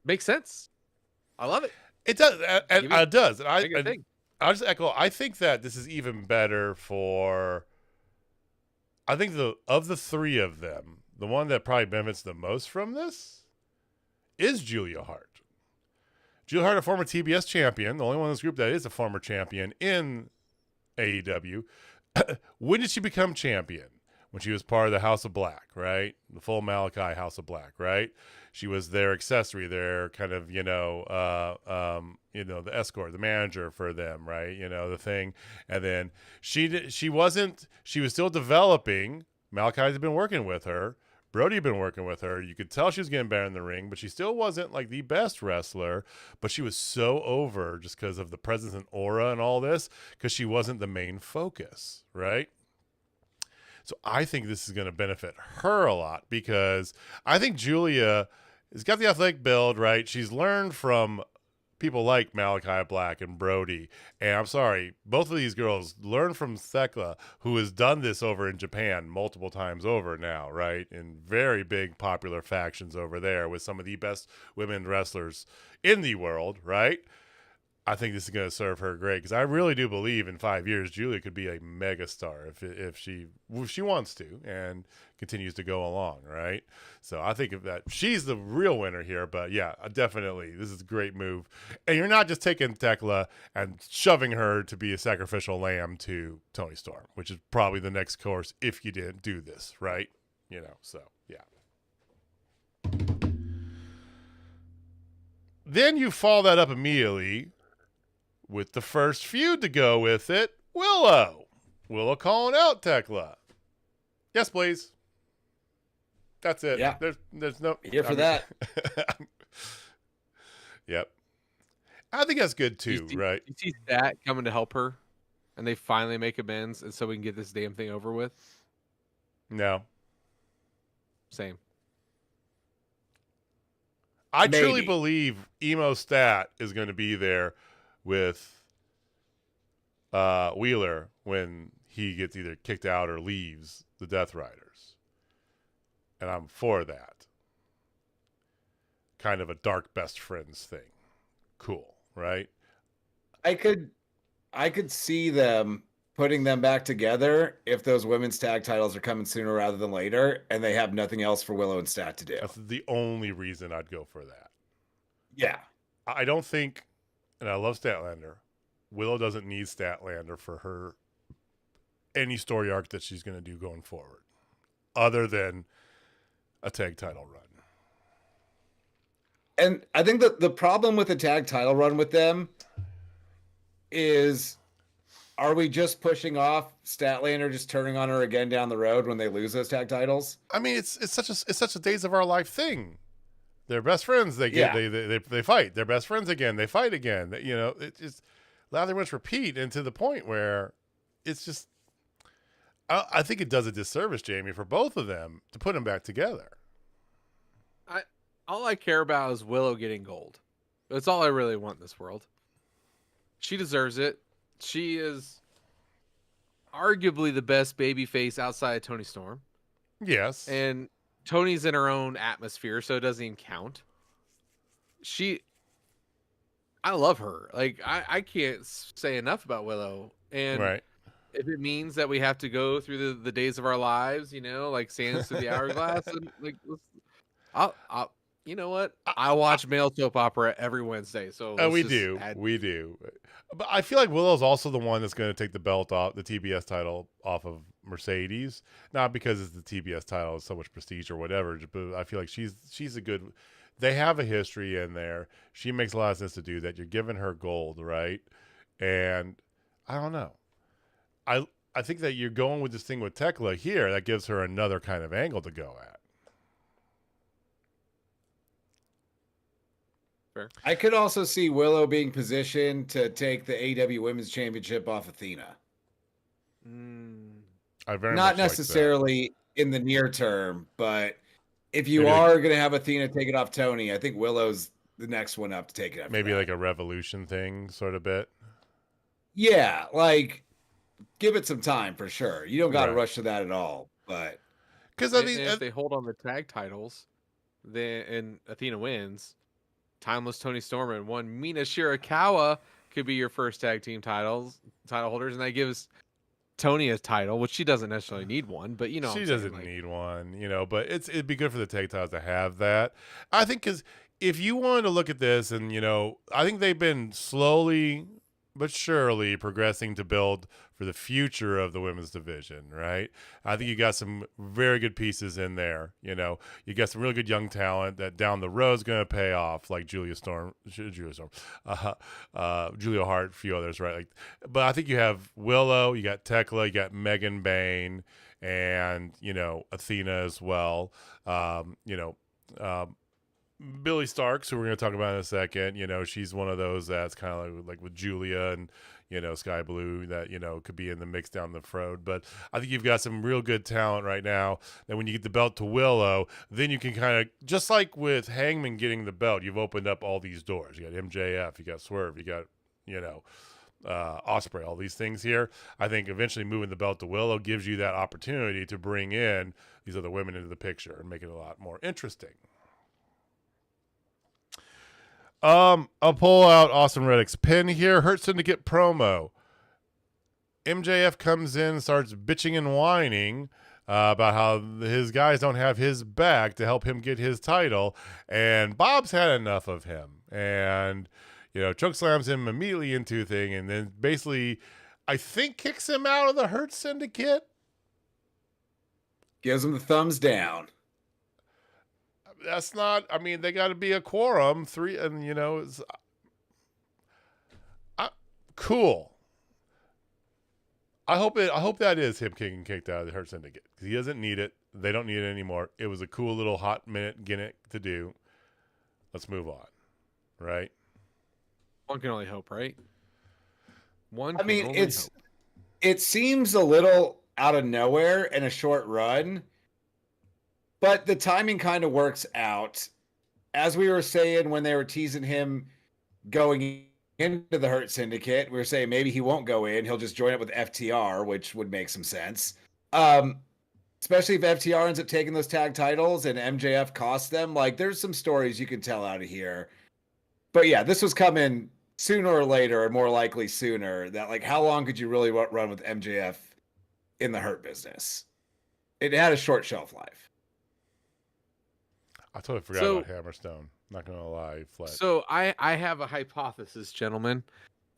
makes sense. I love it. It does. It does. And I'll just echo. I think that this is even better for. I think of the three of them, the one that probably benefits the most from this is Julia Hart. Julia Hart, a former TBS champion, the only one in this group that is a former champion in AEW. When did she become champion? When she was part of the House of Black, right? The full Malachi House of Black, right? She was their accessory, their kind of, the escort, the manager for them, right? The thing. And then she was still developing. Malachi had been working with her. Brody had been working with her. You could tell she was getting better in the ring, but she still wasn't like the best wrestler. But she was so over just because of the presence and aura and all this, because she wasn't the main focus, right? So I think this is going to benefit her a lot, because I think Julia has got the athletic build, right? She's learned from people like Malachi Black and Brody. And I'm sorry, both of these girls learned from Tekla, who has done this over in Japan multiple times over now, right? In very big popular factions over there with some of the best women wrestlers in the world, right? I think this is going to serve her great, because I really do believe in 5 years Julia could be a mega star if she wants to and continues to go along, right? So I think that she's the real winner here. But yeah, definitely this is a great move, and you're not just taking Tekla and shoving her to be a sacrificial lamb to Toni Storm, which is probably the next course if you didn't do this, right? So yeah. Then you follow that up immediately with the first feud to go with it, Willow calling out Tekla. Yes, please. That's it. Yeah. There's no here for that. Yep. I think that's good too, right? You see that coming to help her, and they finally make amends, and so we can get this damn thing over with? No. Same. I truly believe Emo Stat is going to be there with Wheeler when he gets either kicked out or leaves the Death Riders. And I'm for that. Kind of a dark best friends thing. Cool, right? I could see them putting them back together if those women's tag titles are coming sooner rather than later, and they have nothing else for Willow and Stat to do. That's the only reason I'd go for that. Yeah. I don't think, and I love Statlander, Willow doesn't need Statlander for her any story arc that she's going to do going forward, other than a tag title run. And I think that the problem with the tag title run with them is, are we just pushing off Statlander just turning on her again down the road when they lose those tag titles? I mean, it's such a Days of Our Life thing. They're best friends. They fight. They're best friends again. They fight again. You know, it just lather, rinse, repeat, and to the point where it's just. I think it does a disservice, Jamie, for both of them to put them back together. All I care about is Willow getting gold. That's all I really want in this world. She deserves it. She is arguably the best babyface outside of Toni Storm. Yes. And Tony's in her own atmosphere, so it doesn't even count. I love her. Like, I can't say enough about Willow. And right. If it means that we have to go through the days of our lives, you know, like sands through the hourglass, and like, I'll you know what? I watch male soap opera every Wednesday, so we do. But I feel like Willow's also the one that's going to take the belt off, the TBS title off of Mercedes, not because it's the TBS title, it's so much prestige or whatever. But I feel like she's a good. They have a history in there. She makes a lot of sense to do that. You're giving her gold, right? And I don't know. I think that you're going with this thing with Tekla here that gives her another kind of angle to go at. Fair. I could also see Willow being positioned to take the AEW Women's Championship off Athena. Not necessarily in the near term, but if you are going to have Athena take it off Tony, I think Willow's the next one up to take it up. Maybe like a Revolution thing, sort of bit. Yeah, like give it some time for sure. You don't got to rush to that at all. But because if they hold on the tag titles, and Athena wins, Timeless Toni Storm and one Mina Shirakawa could be your first tag team title holders, and that gives Tony a title, which she doesn't necessarily need one, but you know, she doesn't need one, you know. But it'd be good for the tag titles to have that. I think because if you wanted to look at this, and you know, I think they've been slowly but surely progressing to build for the future of the women's division, right? I think you got some very good pieces in there. You know, you got some really good young talent that down the road is going to pay off, like Julia Hart, a few others, right? Like, but I think you have Willow, you got Tekla, you got Megan Bain, and you know, Athena as well. Billy Starks, who we're going to talk about in a second, you know, she's one of those that's kind of like with Julia and, you know, Sky Blue that, you know, could be in the mix down the road. But I think you've got some real good talent right now. And when you get the belt to Willow, then you can kind of, just like with Hangman getting the belt, you've opened up all these doors. You got MJF, you got Swerve, you got, you know, Ospreay, all these things here. I think eventually moving the belt to Willow gives you that opportunity to bring in these other women into the picture and make it a lot more interesting. I'll pull out Austin Reddick's pin here. Hurt Syndicate promo. MJF comes in and starts bitching and whining about how his guys don't have his back to help him get his title. And Bob's had enough of him. And, you know, chokeslams him immediately into a thing. And then basically, I think, kicks him out of the Hurt Syndicate. Gives him the thumbs down. That's not, I mean, they got to be a quorum. 3, and, you know, it's cool. I hope that is him getting kicked out of the Hurt Syndicate, because he doesn't need it. They don't need it anymore. It was a cool little hot minute gimmick to do. Let's move on, right? One can only hope, right? It seems a little out of nowhere in a short run, but the timing kind of works out. As we were saying when they were teasing him going into the Hurt Syndicate, we were saying maybe he won't go in. He'll just join up with FTR, which would make some sense. Especially if FTR ends up taking those tag titles and MJF costs them. Like, there's some stories you can tell out of here. But yeah, this was coming sooner or later, or more likely sooner. That, like, how long could you really run with MJF in the Hurt business? It had a short shelf life. I totally forgot about Hammerstone. Not going to lie. Flat. So I have a hypothesis, gentlemen.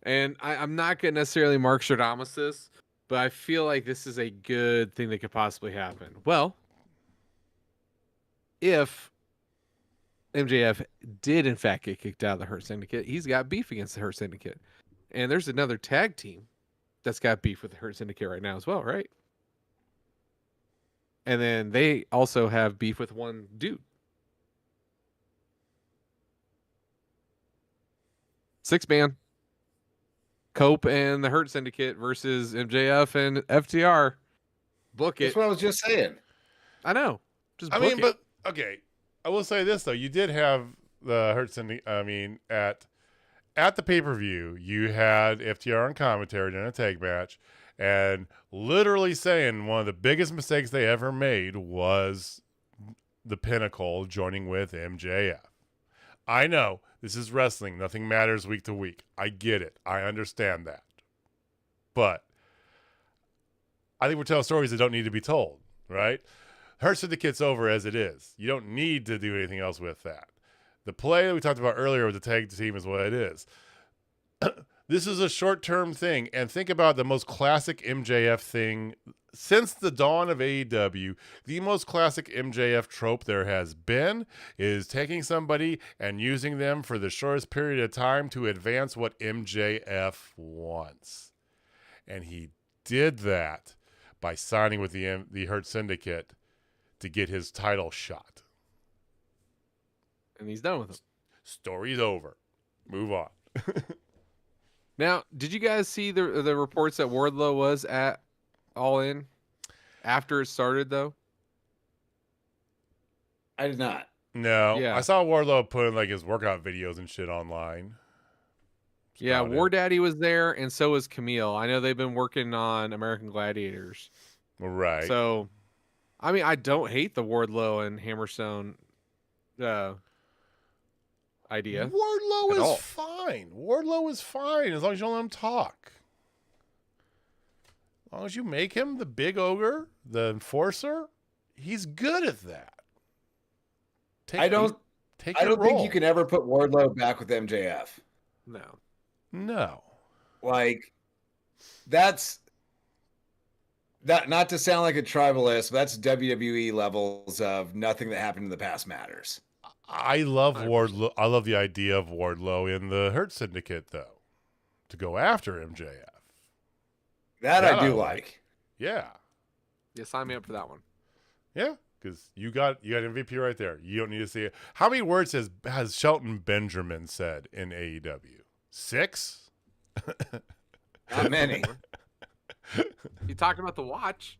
And I'm not going to necessarily Mark Stradamus this, but I feel like this is a good thing that could possibly happen. Well, if MJF did in fact get kicked out of the Hurt Syndicate, he's got beef against the Hurt Syndicate. And there's another tag team that's got beef with the Hurt Syndicate right now as well, right? And then they also have beef with one dude. 6-man. Cope and the Hurt Syndicate versus MJF and FTR. Book it. That's what I was just saying. I know. But okay. I will say this though: you did have the Hurt Syndicate. I mean, at the pay-per-view, you had FTR on commentary during a tag match, and literally saying one of the biggest mistakes they ever made was the Pinnacle joining with MJF. I know this is wrestling; nothing matters week to week. I get it. I understand that, but I think we're telling stories that don't need to be told, right? Hurt Syndicate's over as it is. You don't need to do anything else with that. The play that we talked about earlier with the tag team is what it is. This is a short-term thing, and think about the most classic MJF thing since the dawn of AEW. The most classic MJF trope there has been is taking somebody and using them for the shortest period of time to advance what MJF wants. And he did that by signing with the Hurt Syndicate to get his title shot. And he's done with him. Story's over. Move on. Now, did you guys see the reports that Wardlow was at All In after it started, though? I did not. No. Yeah. I saw Wardlow putting like his workout videos and shit online. Yeah, War Daddy was there, and so was Camille. I know they've been working on American Gladiators. Right. So, I mean, I don't hate the Wardlow and Hammerstone idea. Wardlow is fine. Wardlow is fine as long as you don't let him talk. As long as you make him the big ogre, the enforcer, he's good at that. I don't think you can ever put Wardlow back with MJF. No. Like, that's that. Not to sound like a tribalist, but that's WWE levels of nothing that happened in the past matters. I love Wardlow. I love the idea of Wardlow in the Hurt Syndicate, though, to go after MJF. That I do like. Yeah. Yeah, sign me up for that one. Yeah, because you got MVP right there. You don't need to see it. How many words has Shelton Benjamin said in AEW? 6? Not many. You talking about the watch?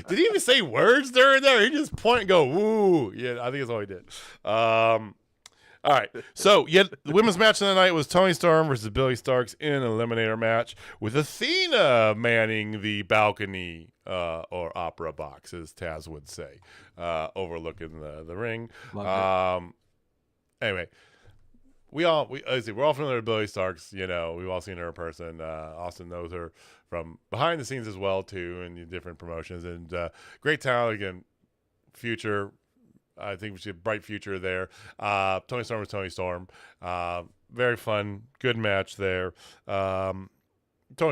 Did he even say words during there? He just point and go, woo. Yeah, I think that's all he did. All right. So, the women's match of the night was Toni Storm versus Billy Starkz in an eliminator match with Athena manning the balcony or opera box, as Taz would say, overlooking the ring. Anyway, we're all familiar with Billy Starkz. You know, we've all seen her in person. Austin knows her from behind the scenes as well, too, in different promotions. And great talent, again, future. I think we see a bright future there. Toni Storm was Toni Storm. Very fun, good match there. Toni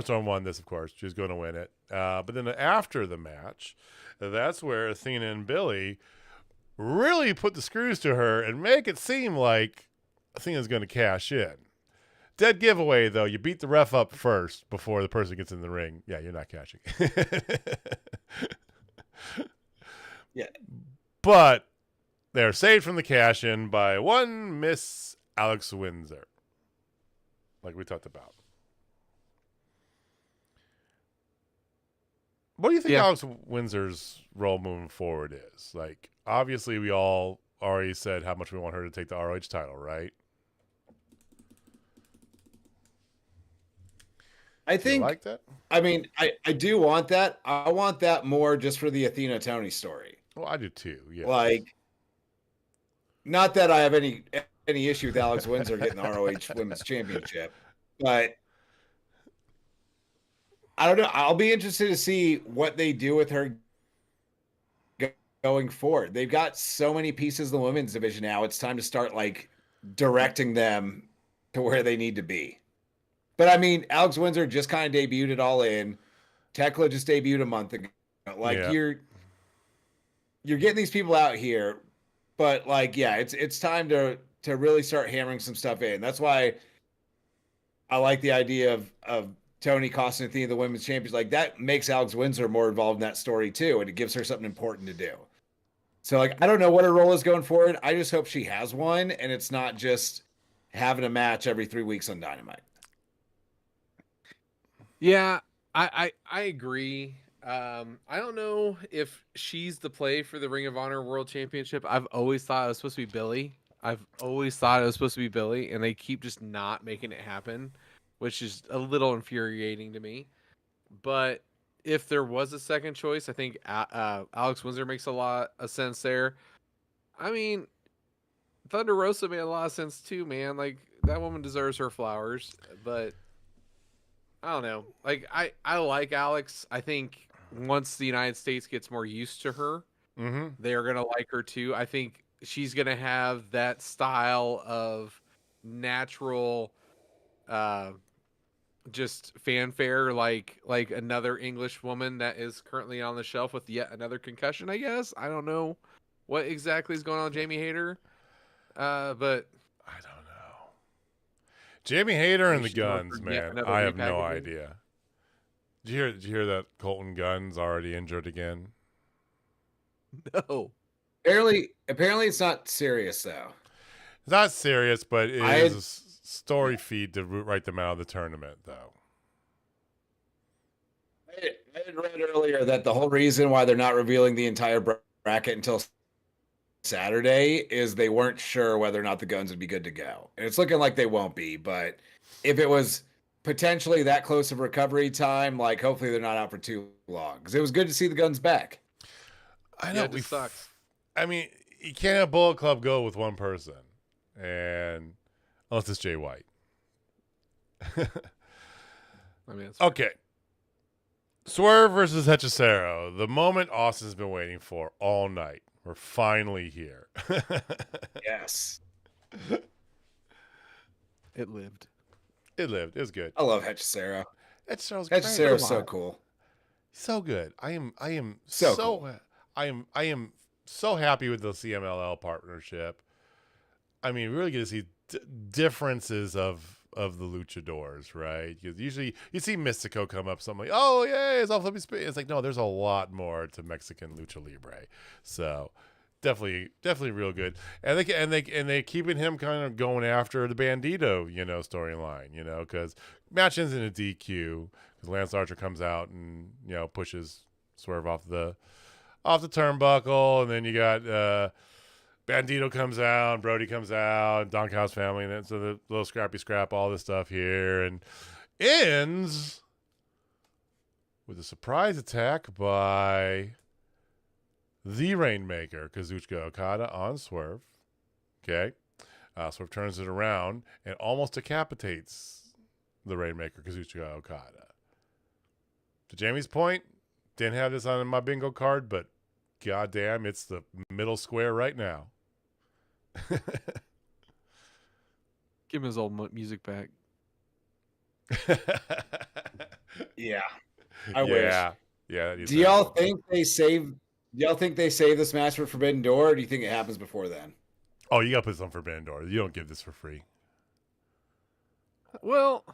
Storm won this, of course. She's going to win it. But then after the match, that's where Athena and Billy really put the screws to her and make it seem like Athena's going to cash in. Dead giveaway, though. You beat the ref up first before the person gets in the ring. Yeah, you're not cashing. Yeah. But they're saved from the cash-in by one Miss Alex Windsor, like we talked about. What do you think Alex Windsor's role moving forward is? Like, obviously, we all already said how much we want her to take the ROH title, right? I think. You like that? I mean, I do want that. I want that more just for the Athena Toni story. Well, I do too. Yeah. Like, not that I have any issue with Alex Windsor getting the ROH Women's Championship, but I don't know. I'll be interested to see what they do with her going forward. They've got so many pieces in the women's division now. It's time to start like directing them to where they need to be. But I mean, Alex Windsor just kind of debuted it All In. Tekla just debuted a month ago. Like Yeah. you're getting these people out here, but like, yeah, it's time to really start hammering some stuff in. That's why I like the idea of Tony costing Athena the women's champions. Like that makes Alex Windsor more involved in that story too, and it gives her something important to do. So like, I don't know what her role is going forward. I just hope she has one, and it's not just having a match every 3 weeks on Dynamite. Yeah, I agree. I don't know if she's the play for the Ring of Honor World Championship. I've always thought it was supposed to be Billy. And they keep just not making it happen, which is a little infuriating to me. But if there was a second choice, I think Alex Windsor makes a lot of sense there. I mean, Thunder Rosa made a lot of sense too, man. Like, that woman deserves her flowers, but I don't know. Like, I like Alex. I think once the United States gets more used to her, they're going to like her too. I think she's going to have that style of natural just fanfare, like another English woman that is currently on the shelf with yet another concussion, I guess. I don't know what exactly is going on with Jamie Hayter, but I don't know. Jamie Hayter and the Guns, man. I have no idea. Did you hear that Colton Gunn's already injured again? No. Apparently it's not serious though. It's not serious, but it is a story feed to write them out of the tournament, though. I had read earlier that the whole reason why they're not revealing the entire bracket until Saturday is they weren't sure whether or not the Guns would be good to go. And it's looking like they won't be, but if it was potentially that close of recovery time, like hopefully they're not out for too long, because it was good to see the Guns back. I know. It sucks. I mean, you can't have Bullet Club go with one person, and unless it's Jay White. Okay. Swerve versus Hechicero. The moment Austin's been waiting for all night. We're finally here. Yes. It lived. It lived. It was good. I love Hechicero. Hechicero's so cool. So good. I am so cool. I am so happy with the CMLL partnership. I mean, we really get to see differences of the luchadors, right? Because usually you see Mystico come up, something like, "Oh yeah, it's off. Let me spit." It's like, no, there's a lot more to Mexican lucha libre. So definitely real good. And they keeping him kind of going after the Bandito, storyline, because match ends in a DQ because Lance Archer comes out and pushes Swerve off the turnbuckle, and then you got Bandito comes out, Brody comes out, Don Callis family, and then so the little scrappy scrap, all this stuff here, and ends with a surprise attack by the Rainmaker, Kazuchika Okada, on Swerve. Okay. Swerve turns it around and almost decapitates the Rainmaker, Kazuchika Okada. To Jamie's point, didn't have this on my bingo card, but goddamn, it's the middle square right now. Give him his old music back. Yeah. I wish. Yeah. Do y'all think they save this match for Forbidden Door, or do you think it happens before then? Oh, you gotta put some Forbidden Door. You don't give this for free. Well,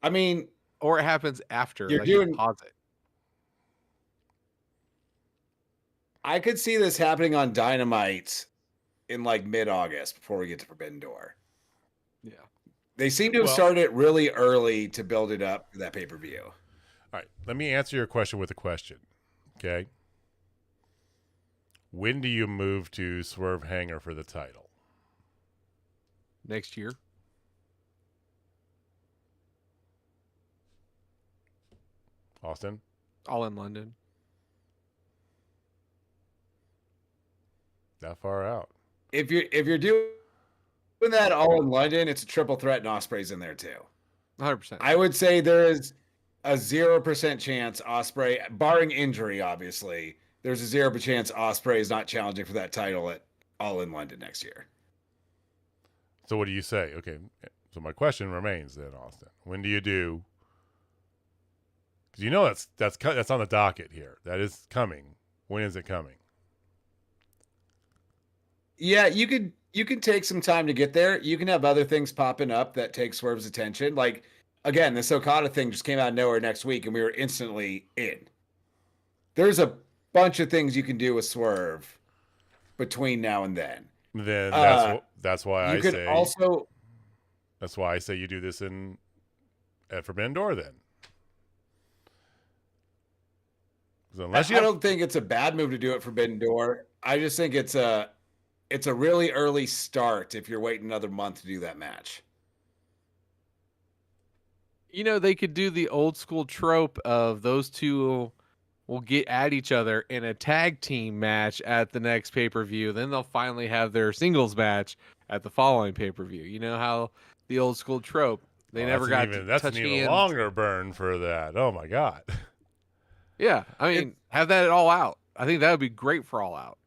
I mean, or it happens after. You're like doing. You pause it. I could see this happening on Dynamite in like mid-August before we get to Forbidden Door. Yeah. They seem to have started it really early to build it up for that pay-per-view. All right. Let me answer your question with a question. Okay. When do you move to Swerve Hanger for the title? Next year. Austin? All in London. That far out. If you're doing that all in London, it's a triple threat, and Ospreay's in there too. 100%. I would say there is a 0% chance Ospreay, barring injury, obviously, there's a 0% chance Ospreay is not challenging for that title at All in London next year. So what do you say? Okay, so my question remains then, Austin. When do you do? Because you know that's on the docket here. That is coming. When is it coming? Yeah, you can take some time to get there. You can have other things popping up that take Swerve's attention. Like, again, this Okada thing just came out of nowhere next week, and we were instantly in. There's a bunch of things you can do with Swerve between now and then. Then that's why you I could say also. that's why I say you do this at Forbidden Door then. I don't think it's a bad move to do it Forbidden Door. I just think it's a really early start if you're waiting another month to do that match. You know, they could do the old school trope of those two will get at each other in a tag team match at the next pay-per-view. Then they'll finally have their singles match at the following pay-per-view. You know how the old school trope, they never got to that's touch an even hands. longer burn for that. Oh my God. Yeah, I mean, have that at All Out. I think that would be great for All Out.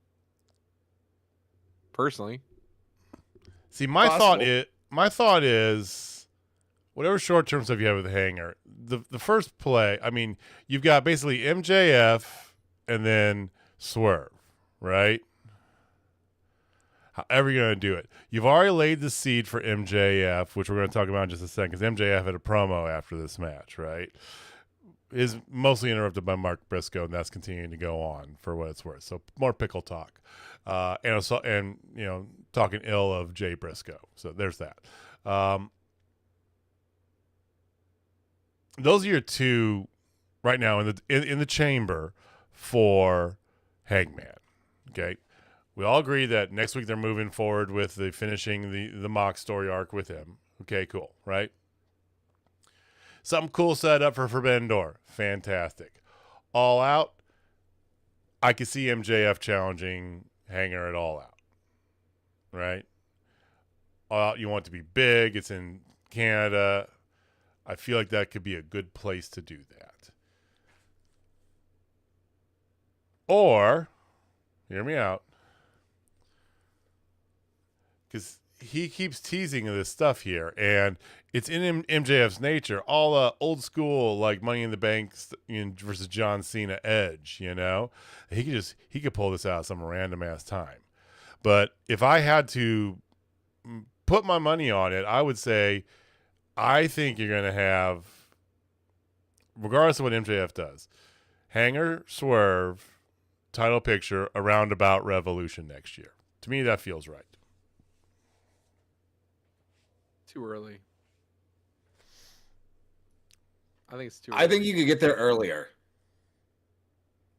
Personally. See, my thought is whatever short-term stuff you have with the Hanger, the first play, I mean, you've got basically MJF and then Swerve, right? However you're going to do it. You've already laid the seed for MJF, which we're going to talk about in just a second, because MJF had a promo after this match, right? Is mostly interrupted by Mark Briscoe, and that's continuing to go on for what it's worth. So more pickle talk, and you know, talking ill of Jay Briscoe. So there's that. Those are your two right now in the chamber for Hangman. Okay, we all agree that next week they're moving forward with the finishing the mock story arc with him. Okay, cool, right? Something cool set up for Forbidden Door. Fantastic. All Out, I could see MJF challenging Hanger at All Out. Right? All Out, you want it to be big. It's in Canada. I feel like that could be a good place to do that. Or, hear me out, because he keeps teasing this stuff here, and it's in MJF's nature. All old school, like Money in the Bank versus John Cena edge, you know? He could pull this out some random ass time. But if I had to put my money on it, I would say I think you're going to have, regardless of what MJF does, Hanger, Swerve, title picture, around about Revolution next year. To me, that feels right. Too early. I think it's too early. I think you could get there earlier.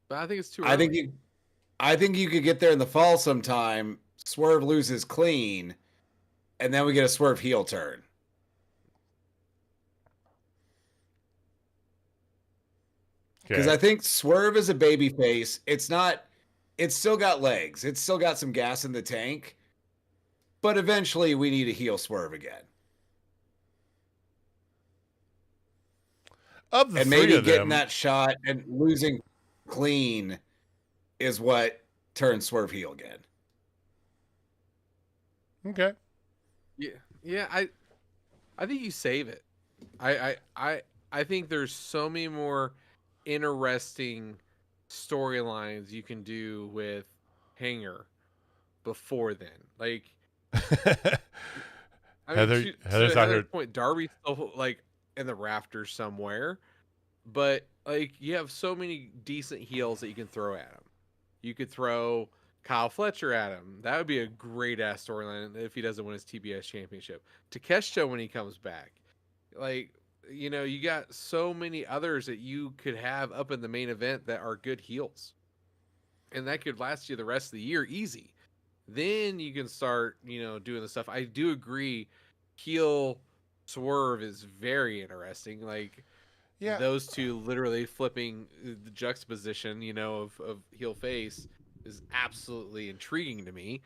But I think it's too early. I think you could get there in the fall sometime. Swerve loses clean, and then we get a Swerve heel turn. Because I think Swerve is a babyface. It's still got legs. It's still got some gas in the tank. But eventually we need a heel Swerve again. And maybe getting that shot and losing clean is what turns Swerve heel again. Okay. Yeah. I think you save it. I think there's so many more interesting storylines you can do with Hanger before then. Like, I mean, Heather's point, Darby's still like in the rafters somewhere, but like you have so many decent heels that you can throw at him. You could throw Kyle Fletcher at him. That would be a great ass storyline if he doesn't win his TBS championship. Takeshita when he comes back, like, you know, you got so many others that you could have up in the main event that are good heels, and that could last you the rest of the year easy. Then you can start, you know, doing the stuff. I do agree, heel Swerve is very interesting. Like, yeah, those two literally flipping the juxtaposition, you know, of heel face is absolutely intriguing to me.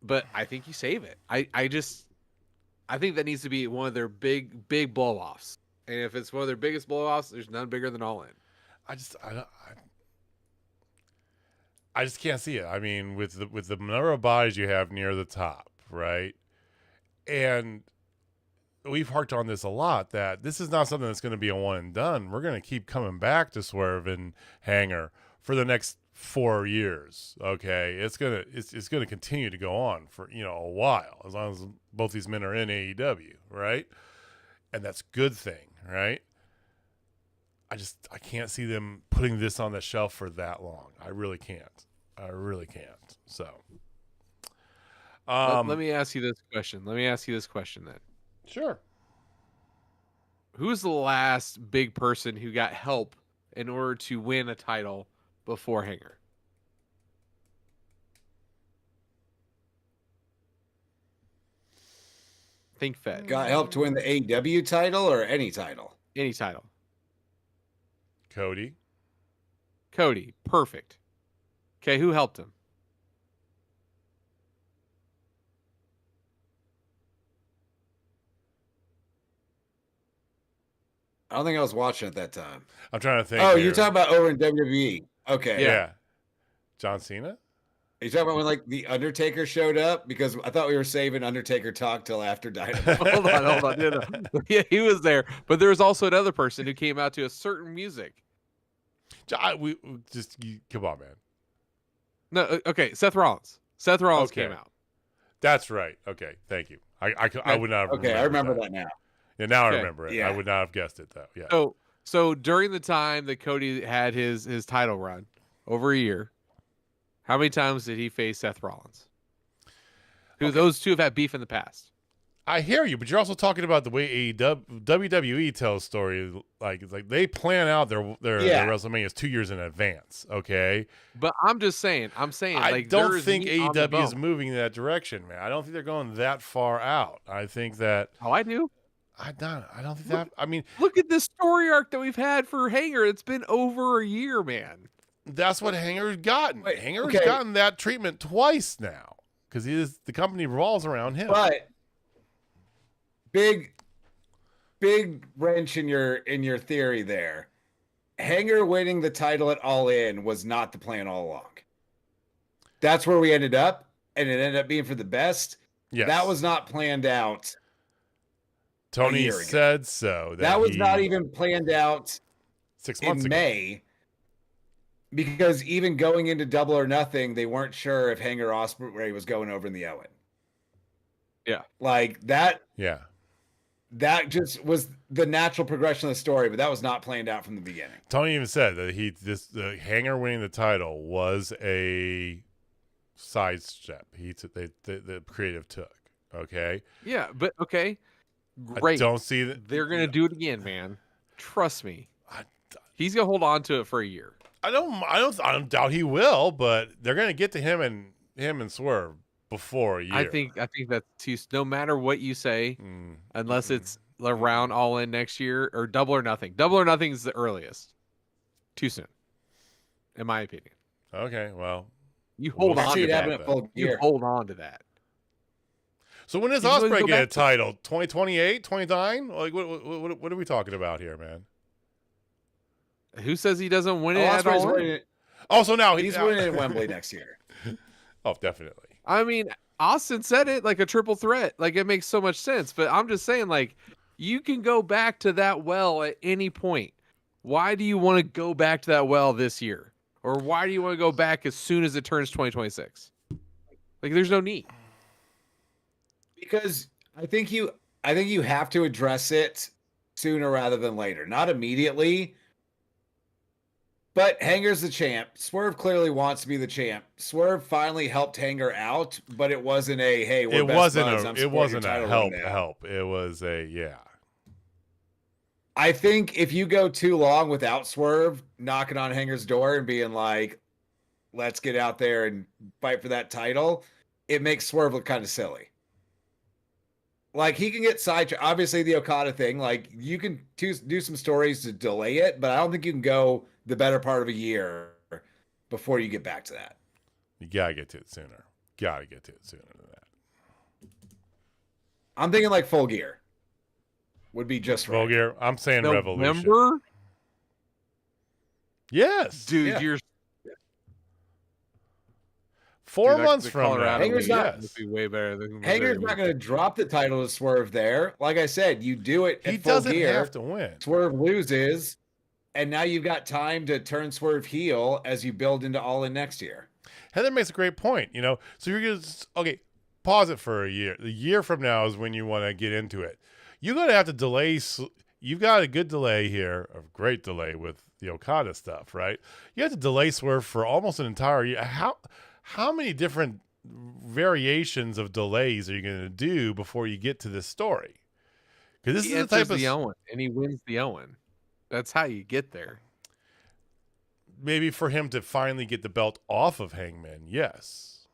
But I think you save it. I think that needs to be one of their big blow-offs. And if it's one of their biggest blow-offs, there's none bigger than All In. I just can't see it. I mean, with the number of bodies you have near the top, right? And we've harked on this a lot, that this is not something that's going to be a one and done. We're going to keep coming back to Swerve and Hanger for the next 4 years. Okay, it's gonna continue to go on for a while, as long as both these men are in AEW, right? And that's a good thing, right? I can't see them putting this on the shelf for that long. I really can't. So, let me ask you this question. Then. Sure. Who's the last big person who got help in order to win a title before Hanger? Think Fed. Got help to win the AEW title or any title? Any title. Cody. Perfect. Okay, who helped him? I don't think I was watching at that time. I'm trying to think. Oh, here. you're talking about over in WWE. Okay. Yeah. John Cena? Are you talking about when like the Undertaker showed up? Because I thought we were saving Undertaker talk till after Dynamite. hold on. No. Yeah, he was there, but there was also another person who came out to a certain music. Come on, man. No, okay, Seth Rollins. Seth Rollins came out. That's right. Okay, thank you. I would not have. Okay, I remember that now. Yeah, now I remember it. Yeah. I would not have guessed it though. Yeah. So during the time that Cody had his title run, over a year, how many times did he face Seth Rollins? Those two have had beef in the past. I hear you, but you're also talking about the way WWE tells stories. Like it's like they plan out their WrestleManias 2 years in advance. Okay, but I'm saying, I don't think AEW is moving in that direction, man. I don't think they're going that far out. I think that. Oh, I do. I don't think that. I mean, look at this story arc that we've had for Hanger. It's been over a year, man. That's what Hanger's gotten. Hanger's gotten that treatment twice now because the company revolves around him. But big wrench in your theory there. Hanger winning the title at All In was not the plan all along. That's where we ended up, and it ended up being for the best. Yes. That was not planned out. Tony said so. That was not even planned out 6 months in ago. May. Because even going into Double or Nothing, they weren't sure if Hanger Ospreay was going over in the Owen. Yeah. Like that. Yeah. That just was the natural progression of the story, but that was not planned out from the beginning. Tony even said that the Hanger winning the title was a side step. The creative took. Okay. Yeah, but okay. Great. I don't see that they're gonna do it again, man. Trust me. He's gonna hold on to it for a year. I don't doubt he will, but they're gonna get to him and Swerve before a year. I think that's too. No matter what you say, unless it's around All In next year or Double or Nothing. Double or Nothing is the earliest. Too soon, in my opinion. Okay, well, you hold on to that. You hold on to that. So when does Ospreay get a title? 2028, 29? Like what are we talking about here, man? Who says he doesn't win it at all? Also, now he's winning in Wembley next year. Oh, definitely. I mean, Austin said it like a triple threat. Like it makes so much sense. But I'm just saying, like, you can go back to that well at any point. Why do you want to go back to that well this year? Or why do you want to go back as soon as it turns 2026? Like, there's no need. Because I think you have to address it sooner rather than later. Not immediately. But Hanger's the champ. Swerve clearly wants to be the champ. Swerve finally helped Hanger out, but it wasn't a hey. We're best buds. It wasn't a help. It was a yeah. I think if you go too long without Swerve knocking on Hanger's door and being like, "Let's get out there and fight for that title," it makes Swerve look kind of silly. Like he can get sidetracked. Obviously, the Okada thing. Like you can do some stories to delay it, but I don't think you can go the better part of a year before you get back to that. You gotta get to it sooner. Gotta get to it sooner than that. I'm thinking like Full Gear would be just right. Full Gear. I'm saying Revolution. Remember? Yes, dude. Yeah. 4 Dude, months the from Colorado now. Hanger's week not- must be way better than Hanger's not going to drop the title to Swerve there. Like I said, you do it He at full doesn't gear. have to win. Swerve loses, and now you've got time to turn Swerve heel as you build into All In next year. Heather makes a great point. So you're gonna okay. Pause it for a year. The year from now is when you want to get into it. You're gonna have to delay. You've got a good delay here, a great delay with the Okada stuff, right? You have to delay Swerve for almost an entire year. How many different variations of delays are you going to do before you get to this story? Because this is the type of the Owen, and he wins the Owen. That's how you get there. Maybe for him to finally get the belt off of Hangman. Yes,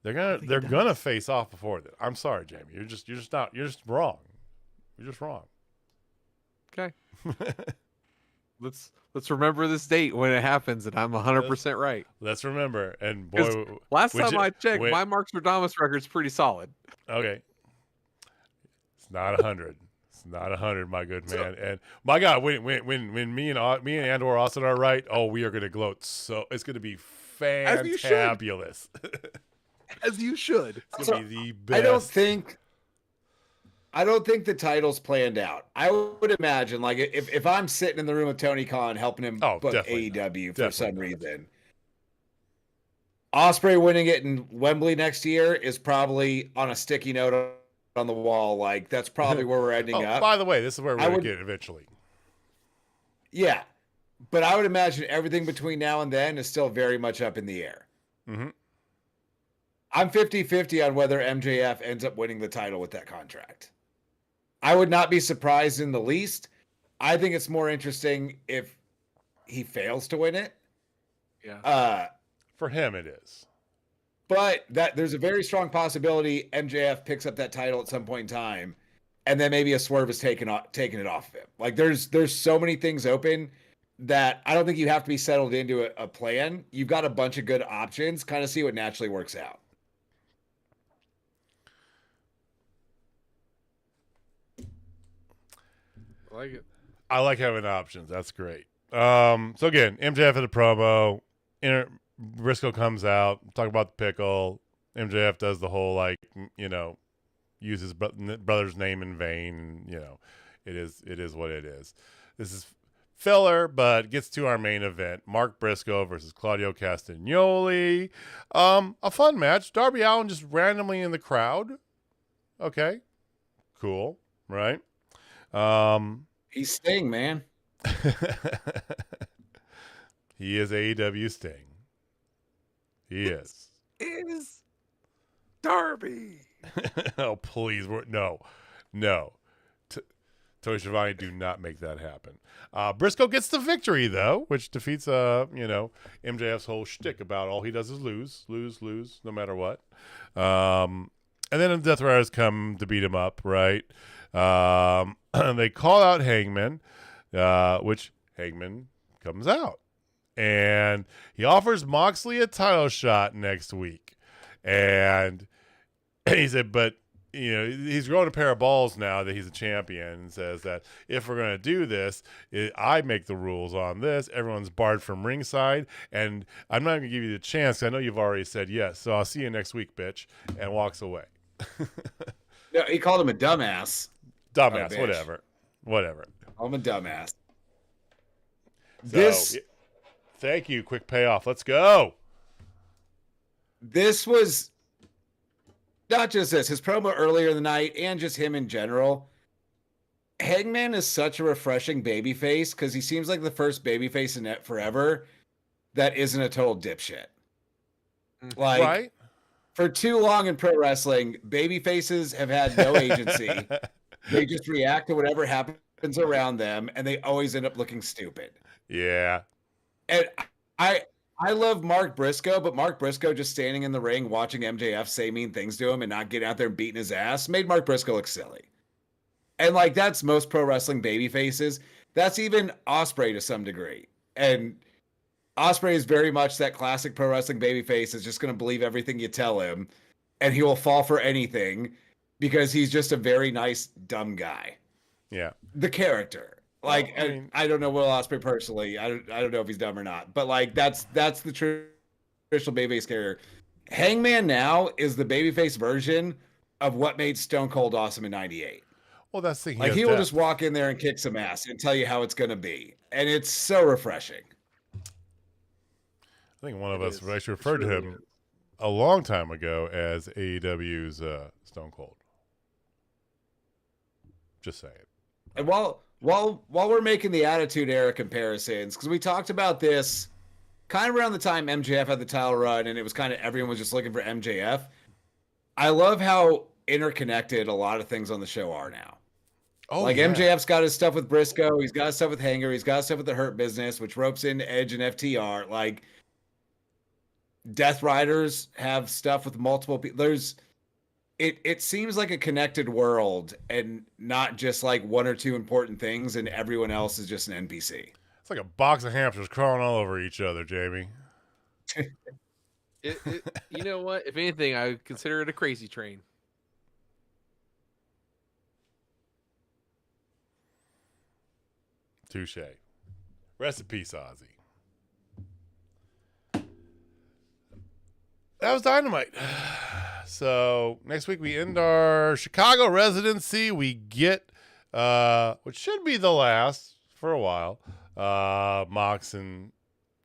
they're gonna face off before that. I'm sorry, Jamie. You're just wrong. You're just wrong. Okay. Let's remember this date when it happens, and I'm 100% right. Let's remember. And boy, last time I checked, my Mark Stradamus record's pretty solid. Okay, it's not 100. It's not 100, my good man. And my God, when me and Andor Austin are right, we are gonna gloat. So it's gonna be fantabulous. As you should. It's gonna be the best. I don't think the title's planned out. I would imagine, like, if I'm sitting in the room with Tony Khan helping him book AEW for some reason, Ospreay winning it in Wembley next year is probably on a sticky note on the wall. Like, that's probably where we're ending up. By the way, this is where we're going to get eventually. Yeah. But I would imagine everything between now and then is still very much up in the air. Mm-hmm. I'm 50-50 on whether MJF ends up winning the title with that contract. I would not be surprised in the least. I think it's more interesting if he fails to win it. Yeah. For him, it is. But there's a very strong possibility MJF picks up that title at some point in time, and then maybe a Swerve is taking it off of him. Like, there's so many things open that I don't think you have to be settled into a plan. You've got a bunch of good options. Kind of see what naturally works out. I like it. I like having options. That's great. So again, MJF at a promo. Briscoe comes out, talk about the pickle. MJF does the whole, like, use his brother's name in vain. It is what it is. This is filler, but gets to our main event: Mark Briscoe versus Claudio Castagnoli. A fun match. Darby Allin just randomly in the crowd. Okay, cool, right? He's Sting, man. He is AEW Sting. He is. Is Darby. Oh, please. No. Tony Schiavone, do not make that happen. Briscoe gets the victory, though, which defeats, MJF's whole shtick about all he does is lose, no matter what. And then the Death Riders come to beat him up, right? They call out Hangman, which Hangman comes out. And he offers Moxley a title shot next week. And he said, but, he's growing a pair of balls now that he's a champion, and says that if we're going to do this, I make the rules on this. Everyone's barred from ringside, and I'm not going to give you the chance. I know you've already said yes, so I'll see you next week, bitch, and walks away. No, he called him a dumbass. Dumbass, whatever. I'm a dumbass. So, thank you. Quick payoff. Let's go. This was not just his promo earlier in the night and just him in general. Hangman is such a refreshing babyface because he seems like the first babyface in it forever that isn't a total dipshit. Like, right? For too long in pro wrestling, babyfaces have had no agency. They just react to whatever happens around them, and they always end up looking stupid. Yeah. And I love Mark Briscoe, but Mark Briscoe just standing in the ring watching MJF say mean things to him and not getting out there and beating his ass made Mark Briscoe look silly. And, like, that's most pro wrestling baby faces. That's even Ospreay to some degree. And Ospreay is very much that classic pro wrestling baby face, is just going to believe everything you tell him, and he will fall for anything because he's just a very nice, dumb guy. Yeah. The character. Like, well, I don't know Will Ospreay personally. I don't know if he's dumb or not, but, like, that's the traditional babyface character. Hangman now is the babyface version of what made Stone Cold awesome in '98. Well, that's the thing. Like, he will just walk in there and kick some ass and tell you how it's going to be. And it's so refreshing. I think one of us actually referred to him a long time ago as AEW's Stone Cold. Just saying. And while we're making the Attitude Era comparisons, because we talked about this kind of around the time MJF had the title run, and it was kind of everyone was just looking for MJF. I love how interconnected a lot of things on the show are now. Oh, like, yeah. MJF's got his stuff with Briscoe, he's got his stuff with Hanger, he's got stuff with the Hurt Business, which ropes in Edge and FTR. Like, Death Riders have stuff with multiple people. It seems like a connected world, and not just like one or two important things, and everyone else is just an NPC. It's like a box of hamsters crawling all over each other, Jamie. You know what? If anything, I would consider it a crazy train. Touche. Rest in peace, Ozzy. That was Dynamite. So next week we end our Chicago residency. We get, which should be the last for a while, Mox and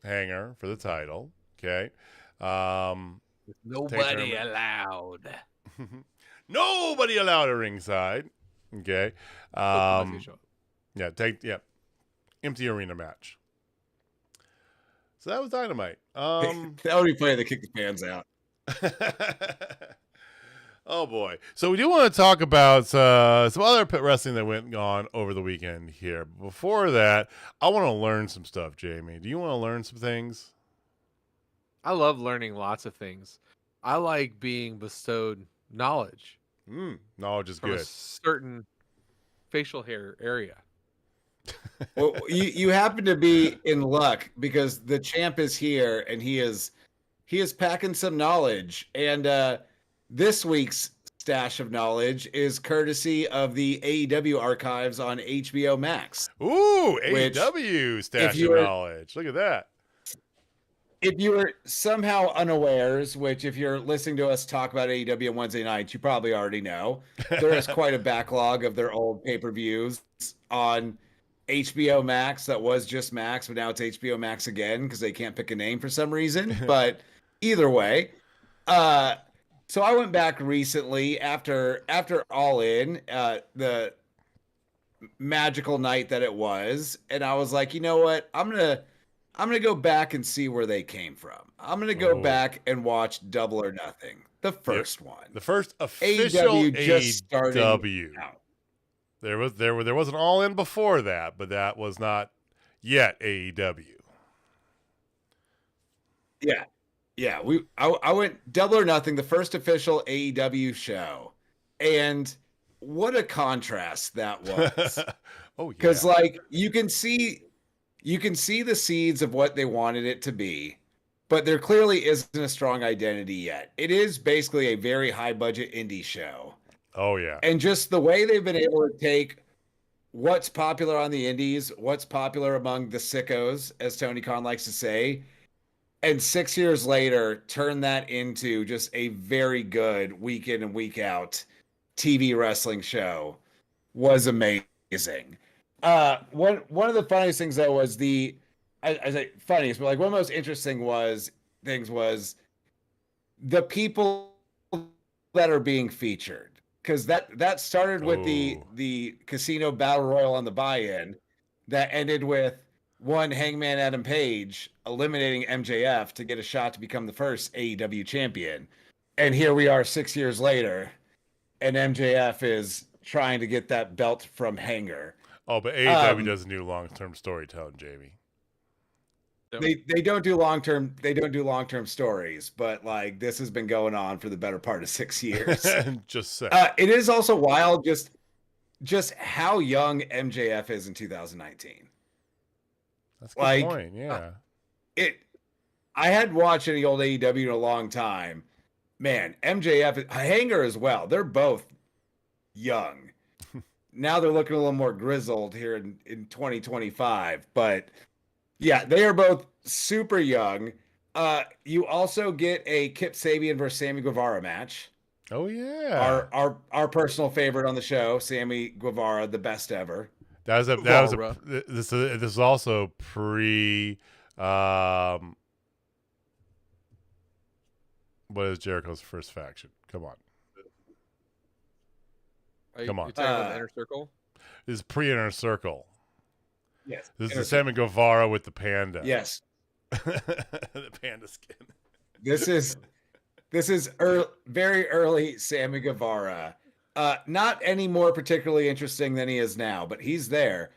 Hanger for the title. Okay. Nobody allowed. Nobody allowed at ringside. Okay. Empty arena match. So that was Dynamite. That would be funny to kick the fans out. Oh boy! So we do want to talk about some other pit wrestling that went on over the weekend here. Before that, I want to learn some stuff. Jamie, do you want to learn some things? I love learning lots of things. I like being bestowed knowledge. Knowledge is from good. A certain facial hair area. Well, you happen to be in luck because the champ is here and he is packing some knowledge. And this week's stash of knowledge is courtesy of the AEW archives on HBO Max. Ooh, AEW stash of knowledge. Look at that. If you were somehow unawares, which if you're listening to us talk about AEW on Wednesday nights, you probably already know, there is quite a backlog of their old pay-per-views on HBO Max that was just Max, but now it's HBO Max again because they can't pick a name for some reason. But either way, so I went back recently after All In, the magical night that it was, and I was like, you know what? I'm gonna go back and see where they came from. I'm gonna go back and watch Double or Nothing, the first one, the first official AEW just started out. There was an All In before that, but that was not yet AEW. Yeah. I went Double or Nothing, the first official AEW show, and what a contrast that was. Oh yeah, because like you can see the seeds of what they wanted it to be, but there clearly isn't a strong identity yet. It is basically a very high budget indie show. Oh, yeah. And just the way they've been able to take what's popular on the indies, what's popular among the sickos, as Tony Khan likes to say, and 6 years later, turn that into just a very good week in and week out TV wrestling show was amazing. One of the funniest things, though, was I say funniest, but like one of the most interesting things was the people that are being featured. Because that started with the casino battle royal on the buy-in that ended with one Hangman Adam Page eliminating MJF to get a shot to become the first AEW champion. And here we are 6 years later, and MJF is trying to get that belt from Hanger. Oh, but AEW doesn't do long-term storytelling, Jamie. They don't do long-term stories, but like this has been going on for the better part of 6 years. Just say. It is also wild just how young MJF is in 2019. That's a good point, yeah. I hadn't watched any old AEW in a long time. Man, MJF, Hanger as well. They're both young. Now they're looking a little more grizzled here in 2025, but yeah, they are both super young. You also get a Kip Sabian versus Sammy Guevara match. Oh yeah. Our personal favorite on the show, Sammy Guevara, the best ever. This is also pre what is Jericho's first faction? Come on. Come on. You're talking about the Inner Circle? This is pre Inner Circle. Yes. This is Sammy Guevara with the panda. Yes. The panda skin. This is very early Sammy Guevara. Not any more particularly interesting than he is now, but he's there.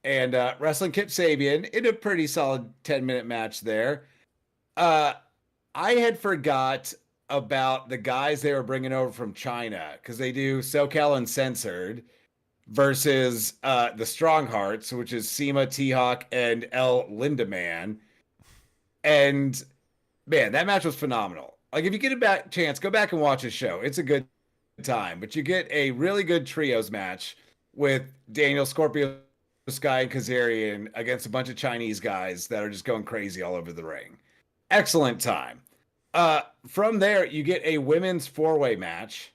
And wrestling Kip Sabian in a pretty solid 10-minute match there. I had forgot about the guys they were bringing over from China because they do SoCal Uncensored versus the Strong Hearts, which is Seema, T-Hawk, and El Lindaman. And man, that match was phenomenal. Like, if you get a chance, go back and watch a show. It's a good time. But you get a really good trios match with Daniel, Scorpio Sky, and Kazarian against a bunch of Chinese guys that are just going crazy all over the ring. Excellent time. From there, you get a women's four-way match.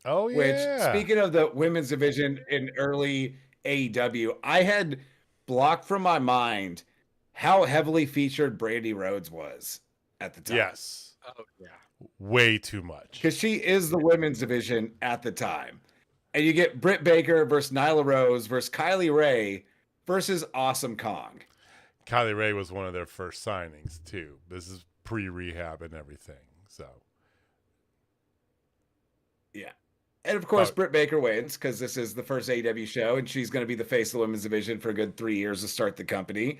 Oh, yeah. Which, speaking of the women's division in early AEW, I had blocked from my mind how heavily featured Brandy Rhodes was at the time. Yes. Oh, yeah. Way too much. Because she is the women's division at the time. And you get Britt Baker versus Nyla Rose versus Kylie Ray versus Awesome Kong. Kylie Ray was one of their first signings, too. This is pre-rehab and everything. So, yeah. And, of course, Britt Baker wins because this is the first AEW show, and she's going to be the face of the women's division for a good 3 years to start the company.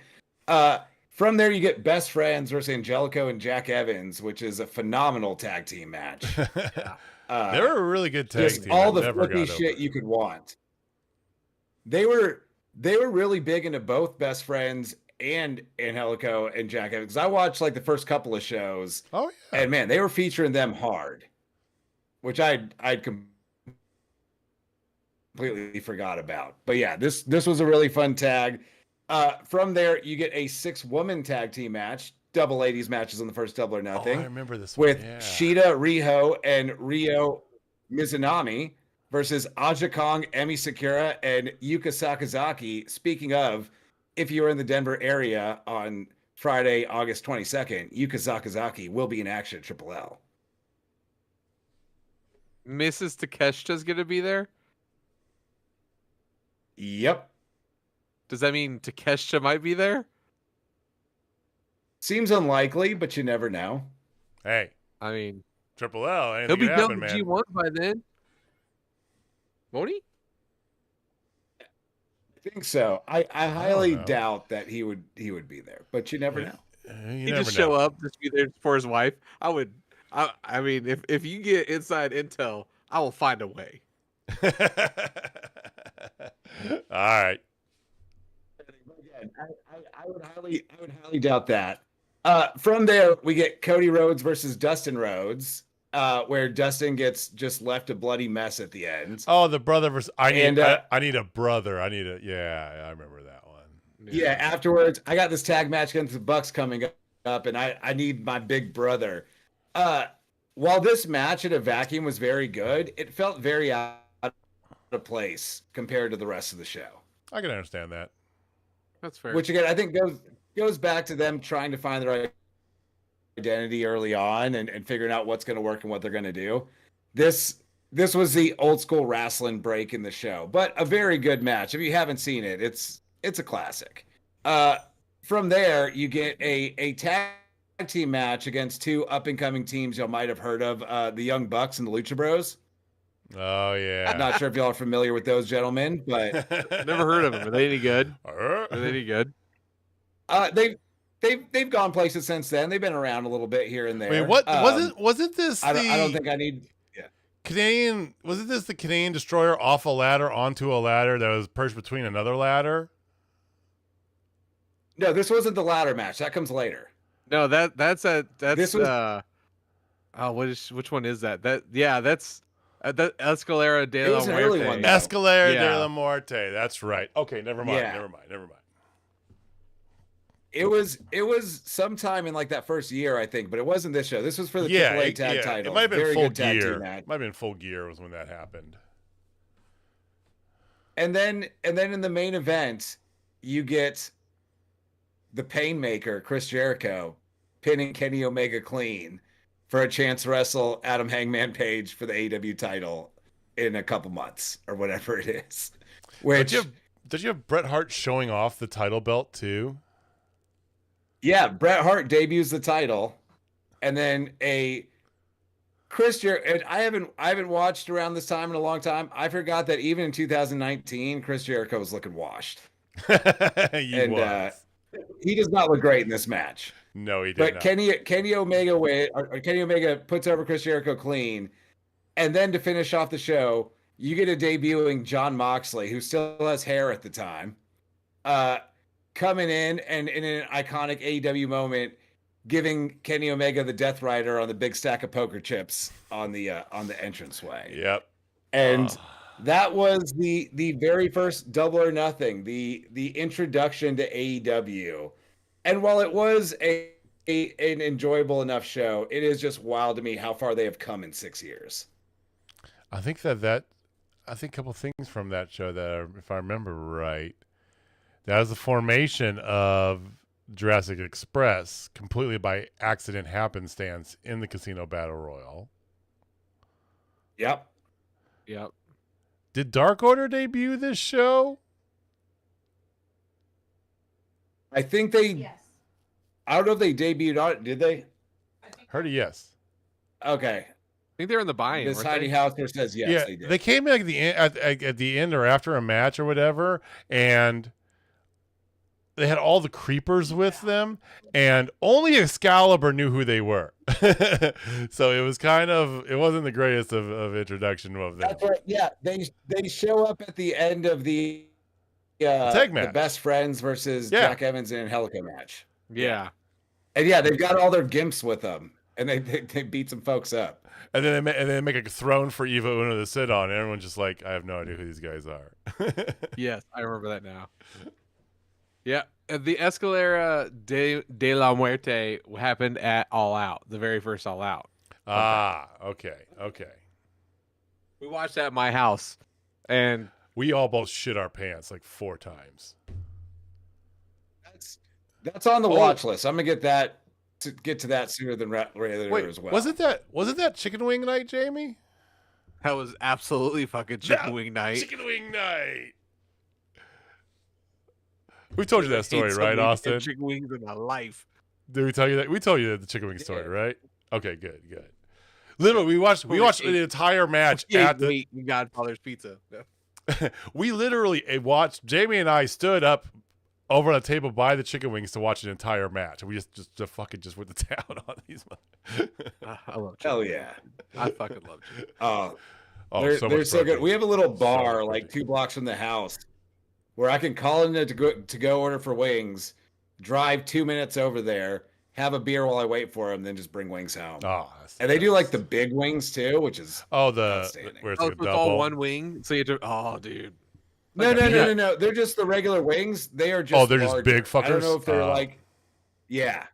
From there, you get Best Friends versus Angelico and Jack Evans, which is a phenomenal tag team match. They were a really good tag team. All the flippy shit you could want. They were really big into both Best Friends and Angelico and Jack Evans. I watched like the first couple of shows. Oh yeah. And man, they were featuring them hard, which I'd completely forgot about. But yeah, this was a really fun tag. From there, you get a 6-woman tag team match, double ladies matches on the first Double or Nothing. Oh, I remember this with one. Yeah. Shida, Riho, and Ryo Mizunami versus Aja Kong, Emi Sakura, and Yuka Sakazaki. Speaking of, if you were in the Denver area on Friday, August 22nd, Yuka Sakazaki will be in action at Triple L. Mrs. Takeshita's going to be there? Yep. Does that mean Takeshita might be there? Seems unlikely, but you never know. Hey, I mean, Triple L. He'll be done with man. G1 by then. Won't he? I think so. I highly doubt that he would be there, but you never know. He'd just show up, just be there for his wife. I mean, if you get inside intel, I will find a way. All right. Again, I would highly doubt that. From there, we get Cody Rhodes versus Dustin Rhodes, where Dustin gets just left a bloody mess at the end. Oh, the brother versus I need a brother. I remember that one. Yeah, afterwards, I got this tag match against the Bucks coming up, and I need my big brother. While this match in a vacuum was very good, it felt very out of place compared to the rest of the show. I can understand that. That's fair. Which again, I think goes back to them trying to find the right identity early on and figuring out what's going to work and what they're going to do. This was the old school wrestling break in the show, but a very good match. If you haven't seen it, it's a classic. From there, you get a tag team match against 2 up and coming teams y'all might have heard of, the Young Bucks and the Lucha Bros. Oh yeah. I'm not sure if y'all are familiar with those gentlemen, but never heard of them. Are they any good? Are they any good? They've gone places since then. They've been around a little bit here and there. Wait, what wasn't this? I don't think I need. Yeah. Canadian, wasn't this the Canadian Destroyer off a ladder onto a ladder that was perched between another ladder? No, this wasn't the ladder match. That comes later. No, that's which one is that? That's Escalera de la Muerte. Escalera de la Muerte. That's right. Okay, never mind. Yeah. Never mind. It was sometime in like that first year, I think, but it wasn't this show. This was for the AAA tag title. It might have been Very Full good tag Gear. team match. Might have been Full Gear was when that happened. And then in the main event, you get the Painmaker, Chris Jericho, pinning Kenny Omega clean for a chance to wrestle Adam Hangman Page for the AEW title in a couple months or whatever it is. Which did you have Bret Hart showing off the title belt too? Yeah, Bret Hart debuts the title, and then Chris Jericho. I haven't watched around this time in a long time. I forgot that even in 2019, Chris Jericho was looking washed. He does not look great in this match. No, he did but not. Kenny Omega puts over Chris Jericho clean, and then to finish off the show, you get a debuting Jon Moxley, who still has hair at the time, coming in and in an iconic AEW moment, giving Kenny Omega the Death Rider on the big stack of poker chips on the entranceway. Yep. And that was the very first Double or Nothing, the introduction to AEW. And while it was an enjoyable enough show, it is just wild to me how far they have come in 6 years. I think a couple things from that show that, if I remember right, that was the formation of Jurassic Express completely by accident happenstance in the Casino Battle Royal. Yep. Did Dark Order debut this show? I think yes. I don't know if they debuted on it. Did they? Heard a yes. Okay. I think they're in the buy-in. This Heidi Hauser says yes. Yeah, they did. They came at the end or after a match or whatever, and they had all the creepers with them, and only Excalibur knew who they were. So it wasn't the greatest of introduction of them. That's right. Yeah, they show up at the end of the tag match, the Best Friends versus Jack Evans in a Helico match. Yeah. And yeah, they've got all their gimps with them, and they beat some folks up. And then they make a throne for Eva Uno to sit on, and everyone's just like, I have no idea who these guys are. Yes, I remember that now. Yeah, the Escalera de la Muerte happened at All Out, the very first All Out. Okay. We watched that at my house, and we all both shit our pants like 4 times. That's on the watch list. I'm gonna get to that sooner than later as well. Wasn't that chicken wing night, Jamie? That was absolutely fucking chicken wing night. Chicken wing night. We told you that story, right, Austin? Chicken wings in my life. Did we tell you that? We told you the chicken wing story, right? Okay, good. Literally, we watched the entire match at the Godfather's Pizza. No. We literally watched. Jamie and I stood up over on a table by the chicken wings to watch an entire match. We just fucking went to town on these. I love chicken. Hell yeah, I fucking love chicken. They're so good. We have a little bar like 2 blocks from the house where I can call in to go order for wings, drive 2 minutes over there, have a beer while I wait for them, then just bring wings home. And they do like the big wings too, which is where it's like a it's double. all one wing, so you have to. Dude. No. They're just the regular wings. They are just. They're larger. just big fuckers. I don't know if they're like. Yeah.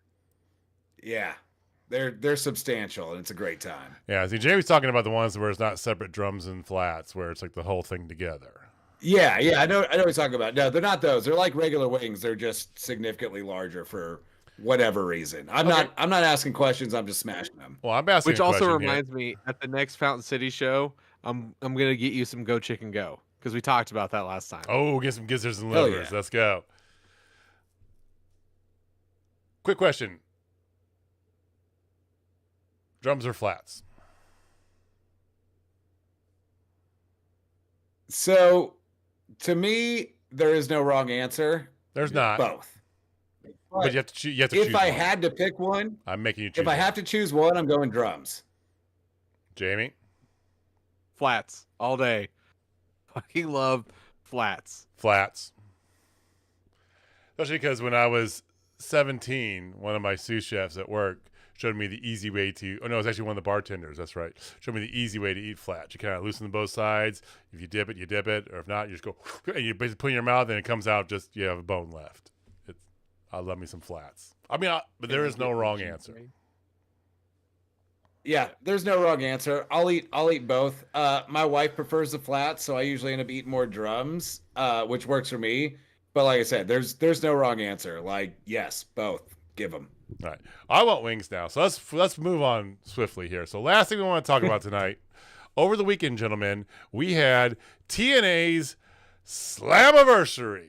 They're substantial, and it's a great time. Yeah, see, Jamie's talking about the ones where it's not separate drums and flats, where it's like the whole thing together. Yeah, I know what you're talking about. No, they're not those. They're like regular wings. They're just significantly larger for whatever reason. I'm not asking questions. I'm just smashing them. Well, I'm asking. Which also reminds me, at the next Fountain City show, I'm gonna get you some Go Chicken Go, because we talked about that last time. Oh, get some gizzards and livers. Yeah. Let's go. Quick question. Drums or flats? So, to me, there is no wrong answer. There's not. Both. But you have to choose. If I had to pick one, I'm making you choose. If I have to choose one, I'm going drums. Jamie? Flats all day. Fucking love flats. Flats. Especially because when I was 17, one of my sous chefs at work showed me the easy way to. Oh no, it was actually one of the bartenders. That's right. Showed me the easy way to eat flats. You kind of loosen both sides. If you dip it, you dip it, or if not, you just go and you basically put it in your mouth, and it comes out just you have a bone left. I love me some flats. I mean, but there is no wrong answer. Yeah, there's no wrong answer. I'll eat both. My wife prefers the flats, so I usually end up eating more drums, which works for me. But like I said, there's no wrong answer. Like, yes, both. Give them. All right. I want wings now. So let's move on swiftly here. So last thing we want to talk about tonight, over the weekend, gentlemen, we had TNA's Slamiversary.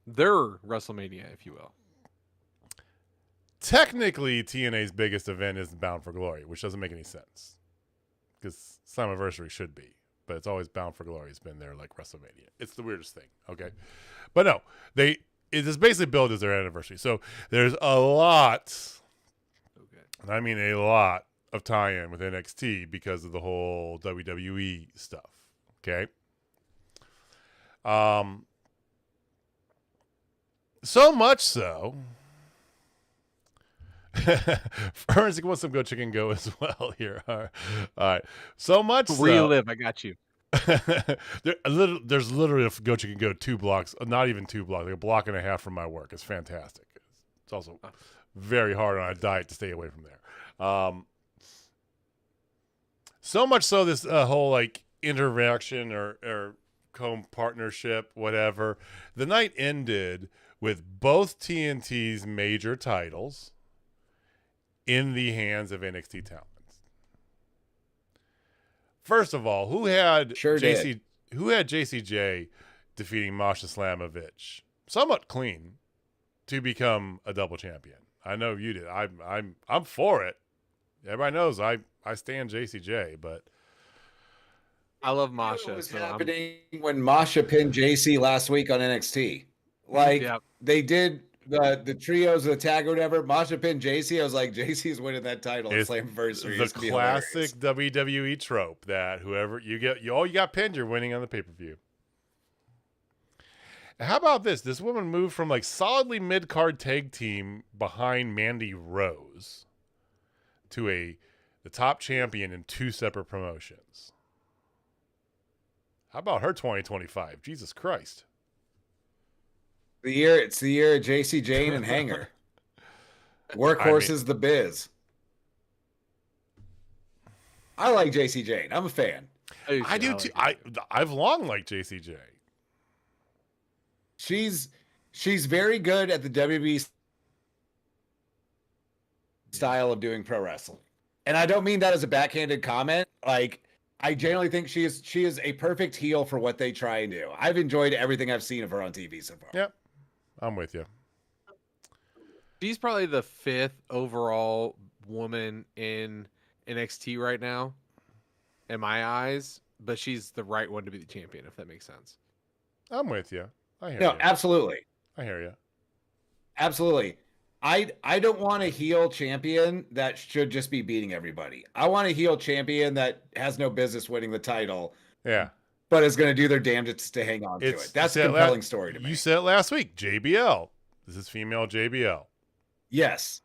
Their WrestleMania, if you will. Technically, TNA's biggest event is Bound for Glory, which doesn't make any sense because Slamiversary should be, but it's always Bound for Glory. It's been there like WrestleMania. It's the weirdest thing. Okay, but no, it is basically billed as their anniversary. So there's a lot, and I mean a lot of tie-in with NXT because of the whole WWE stuff. Okay. So much so. Forensic wants some Go Chicken Go as well here. All right. So much Where you so. live, I got you. There's literally a Go Chicken Go 2 blocks, not even 2 blocks, like a block and a half from my work. It's fantastic. It's also very hard on a diet to stay away from there. So much so this whole like interaction or co-partnership, whatever. The night ended with both TNT's major titles in the hands of NXT talent. First of all, who had JCJ defeating Masha Slamovich somewhat clean to become a double champion? I know you did. I'm for it. Everybody knows I stand JCJ, but I love Masha. What was happening when Masha pinned JC last week on NXT? Like they did the trios of the tag or whatever. Masha pinned JC. I was like, JC's winning that title at Slamiversary. The classic WWE trope that whoever you got pinned, you're winning on the pay-per-view. How about this? This woman moved from like solidly mid-card tag team behind Mandy Rose to the top champion in 2 separate promotions. How about her 2025? Jesus Christ. It's the year of JC Jane and Hanger. Workhorse is the biz. I like JC Jane. I'm a fan. I do too. I've long liked JCJ. She's very good at the WWE style of doing pro wrestling. And I don't mean that as a backhanded comment. Like, I genuinely think she is a perfect heel for what they try and do. I've enjoyed everything I've seen of her on TV so far. Yep. I'm with you. She's probably the 5th overall woman in NXT right now, in my eyes, but she's the right one to be the champion, if that makes sense. I'm with you. I hear you. No, absolutely. I hear you. Absolutely. I don't want a heel champion that should just be beating everybody. I want a heel champion that has no business winning the title. Yeah. But is going to do their damnedest to hang on to it. That's a compelling story to me. You said it last week. JBL. This is female JBL. Yes.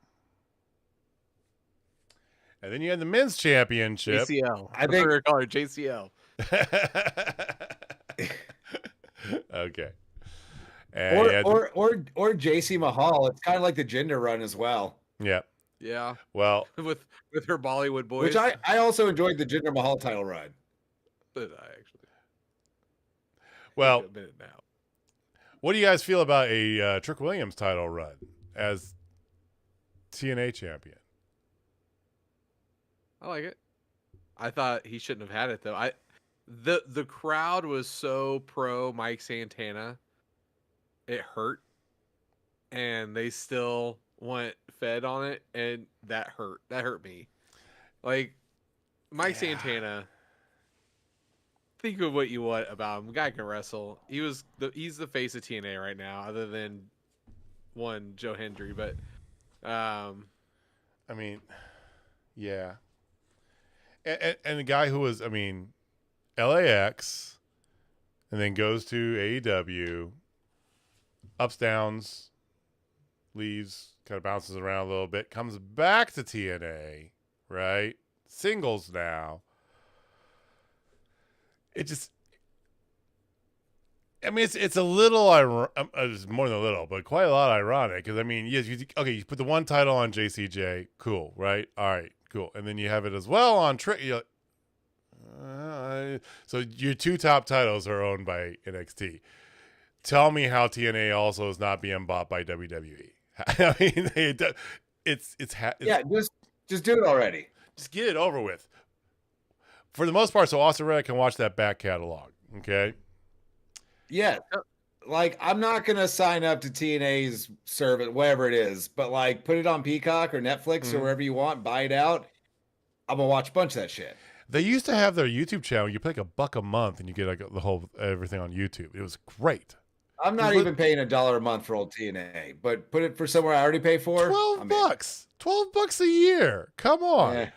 And then you had the men's championship. JCL. I think we're calling her JCL. Okay. Or JC Mahal. It's kind of like the gender run as well. Yeah. Yeah. Well, with her Bollywood boys. Which I also enjoyed the Jinder Mahal title run. But I actually. Well, what do you guys feel about a Trick Williams title run as TNA champion? I like it. I thought he shouldn't have had it though. The crowd was so pro Mike Santana. It hurt, and they still went fed on it, and that hurt. That hurt me. Like Mike Santana. Think of what you want about him. The guy can wrestle. He's the face of TNA right now, other than one Joe Hendry. But I mean, yeah. And the guy who was, I mean, LAX, and then goes to AEW, ups, downs, leaves, kind of bounces around a little bit, comes back to TNA, right? Singles now. It just, I mean, it's a little, it's more than a little, but quite a lot ironic. Because I mean, yes, you put the one title on JCJ, cool, right? All right, cool, and then you have it as well on Trick. So your two top titles are owned by NXT. Tell me how TNA also is not being bought by WWE. I mean, yeah, just do it already. Just get it over with. For the most part, so Austin Reddick can watch that back catalog. Okay. Yeah. Like, I'm not going to sign up to TNA's service, whatever it is, but like put it on Peacock or Netflix or wherever you want, buy it out. I'm going to watch a bunch of that shit. They used to have their YouTube channel. You pay like $1 a month and you get like the whole everything on YouTube. It was great. I'm not even paying $1 a month for old TNA, but put it for somewhere I already pay for. $12. $12 a year. Come on. Yeah.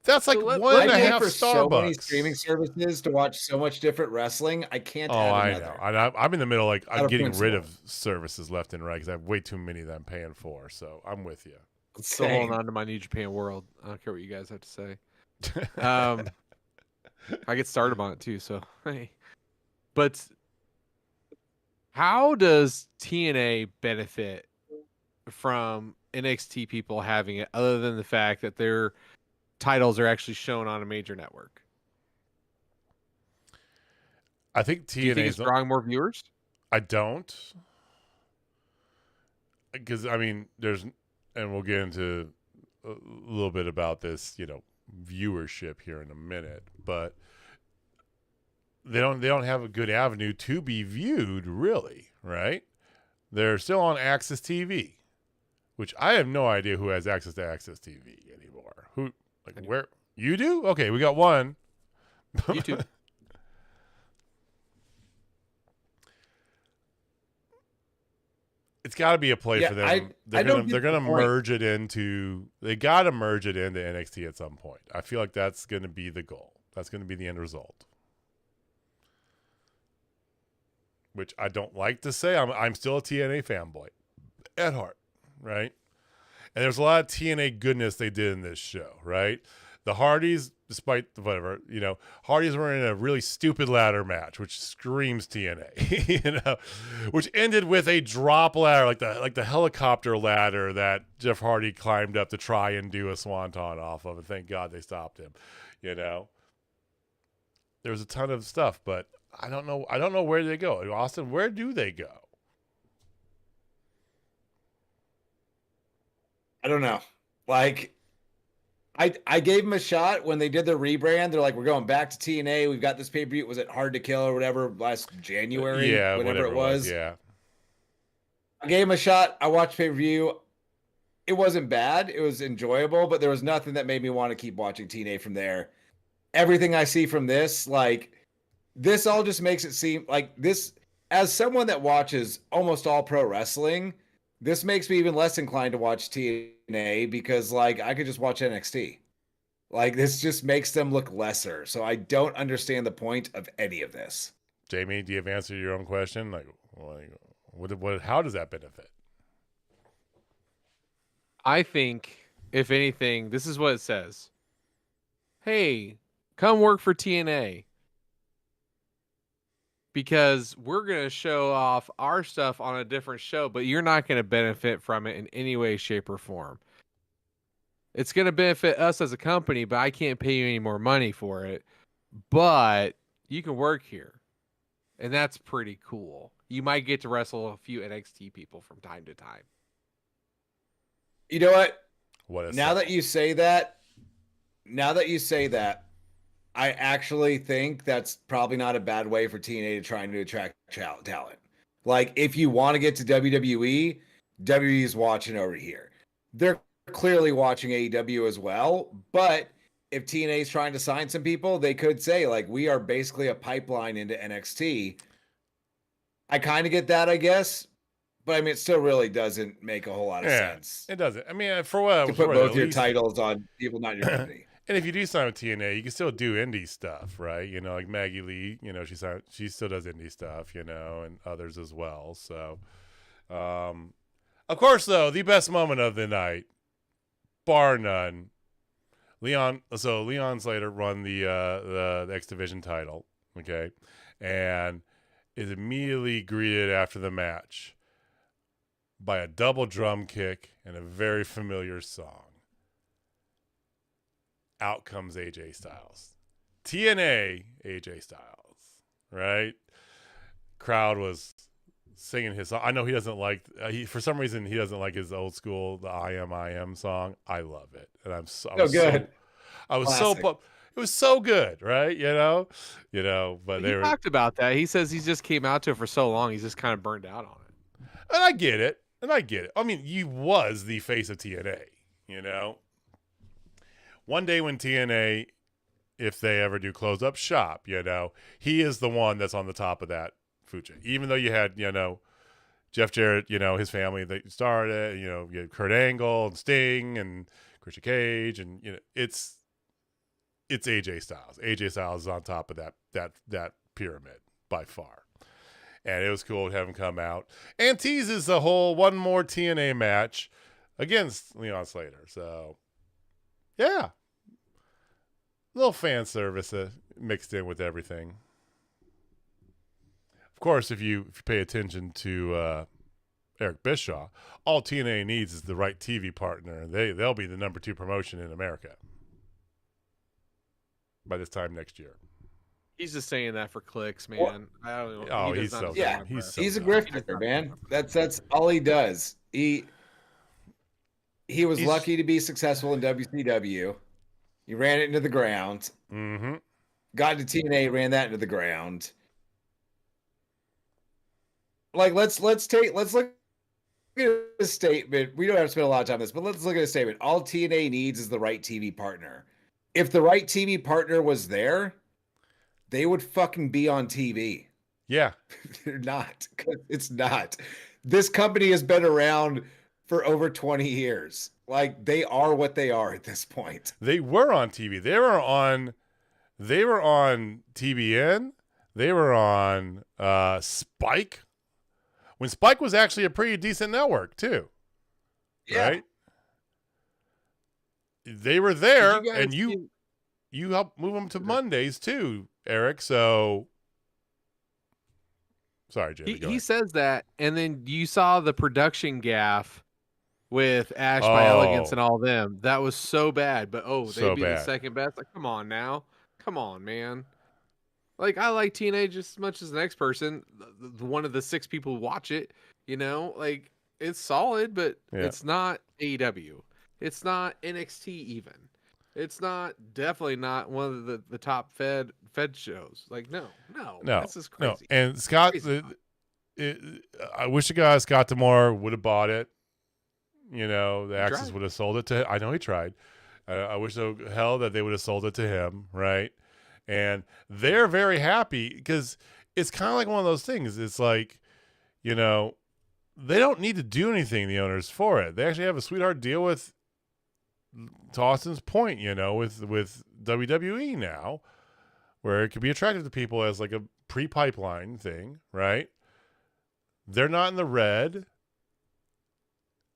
That's like one and a half Starbucks. So many streaming services to watch so much different wrestling. I can't. I know. I'm in the middle. Like I'm getting rid of services left and right because I have way too many that I'm paying for. So I'm with you. I'm still holding on to my New Japan World. I don't care what you guys have to say. I get started on it too. So hey, but how does TNA benefit from NXT people having it, other than the fact that their titles are actually shown on a major network? I think TNA. Do you think it's drawing more viewers? I don't, because I mean, and we'll get into a little bit about this, viewership here in a minute, but they don't have a good avenue to be viewed, really, right? They're still on Access TV, which I have no idea who has access to Access TV anymore. Where you do? Okay, we got one. YouTube. It's got to be a play for them. They're gonna merge it into. They got to merge it into NXT at some point. I feel like that's going to be the goal. That's going to be the end result. Which I don't like to say. I'm still a TNA fanboy at heart, right? And there's a lot of TNA goodness they did in this show, right? The Hardys, despite whatever, Hardys were in a really stupid ladder match, which screams TNA, which ended with a drop ladder, like the helicopter ladder that Jeff Hardy climbed up to try and do a swanton off of, and thank God they stopped him. There was a ton of stuff, but I don't know where they go. Austin, where do they go? I don't know. Like, I gave them a shot when they did the rebrand. They're like, we're going back to TNA. We've got this pay-per-view. Was it Hard to Kill or whatever last January? Yeah, whatever it was. Yeah. I gave them a shot. I watched pay-per-view. It wasn't bad. It was enjoyable, but there was nothing that made me want to keep watching TNA from there. Everything I see from this, like, this all just makes it seem like this, as someone that watches almost all pro wrestling, this makes me even less inclined to watch TNA because, like, I could just watch NXT. Like, this just makes them look lesser. So I don't understand the point of any of this. Jamie, do you have answered your own question? How does that benefit? I think, if anything, this is what it says. Hey, come work for TNA. Because we're going to show off our stuff on a different show, but you're not going to benefit from it in any way, shape, or form. It's going to benefit us as a company, but I can't pay you any more money for it. But you can work here. And that's pretty cool. You might get to wrestle a few NXT people from time to time. You know what? Now that you say that, I actually think that's probably not a bad way for TNA to try and attract talent. Like, if you want to get to WWE, WWE's watching over here. They're clearly watching AEW as well, but if TNA is trying to sign some people, they could say, like, we are basically a pipeline into NXT. I kind of get that, I guess, but I mean, it still really doesn't make a whole lot of sense. It doesn't. I mean, for what to put both your titles on people not your company. And if you do sign with TNA, you can still do indie stuff, right? Like Maggie Lee, she still does indie stuff, and others as well. So, of course, though, the best moment of the night, bar none, Leon Slater won the X Division title, okay, and is immediately greeted after the match by a double drum kick and a very familiar song. Out comes AJ Styles. TNA AJ Styles, right? Crowd was singing his song. I know he doesn't like, for some reason, he doesn't like his old school, the I Am song. I love it. And I was good. I was Classic. so pumped. It was so good, right? But He talked about that. He says he just came out to it for so long, he's just kind of burned out on it. And I get it. I mean, he was the face of TNA, One day when TNA, if they ever do close up shop, he is the one that's on the top of that food chain. Even though you had, Jeff Jarrett, his family that started, you had Kurt Angle and Sting and Christian Cage, and it's AJ Styles. AJ Styles is on top of that pyramid by far. And it was cool to have him come out and teases the whole one more TNA match against Leon Slater. So, yeah. A little fan service mixed in with everything. Of course, if you pay attention to Eric Bischoff, all TNA needs is the right TV partner, and they'll be the number 2 promotion in America by this time next year. He's just saying that for clicks, man. I don't know. Oh, he's so yeah. He's a grifter, man. That's all he does. He was lucky to be successful in WCW. He ran it into the ground. Mm-hmm. Got to TNA, ran that into the ground. Like let's look at a statement. We don't have to spend a lot of time on this, but let's look at a statement. All TNA needs is the right TV partner. If the right TV partner was there, they would fucking be on TV. Yeah. They're not. It's not. This company has been around for over 20 years. Like, they are what they are at this point. They were on TV. They were on TBN. They were on Spike. When Spike was actually a pretty decent network, too. Yeah. Right? They were there, and you helped move them to Mondays, too, Eric. So, sorry, Jamie. He says that, and then you saw the production gaff with Ash by Elegance and all them. That was so bad, but they'd be the second best. Like, come on now. Come on, man. Like, I like TNA just as much as the next person. One of the 6 people who watch it, like, it's solid, but it's not AEW. It's not NXT even. It's definitely not one of the top fed shows. Like, no, this is crazy. No. And Scott, I wish the guy Scott D'Amore would have bought it. The Axis would have sold it to him. I know he tried. I wish so hell that they would have sold it to him, right? And they're very happy because it's kind of like one of those things. It's like, they don't need to do anything, the owners, for it. They actually have a sweetheart deal with Austin's Point, with WWE now, where it could be attractive to people as like a pre-pipeline thing, right? They're not in the red,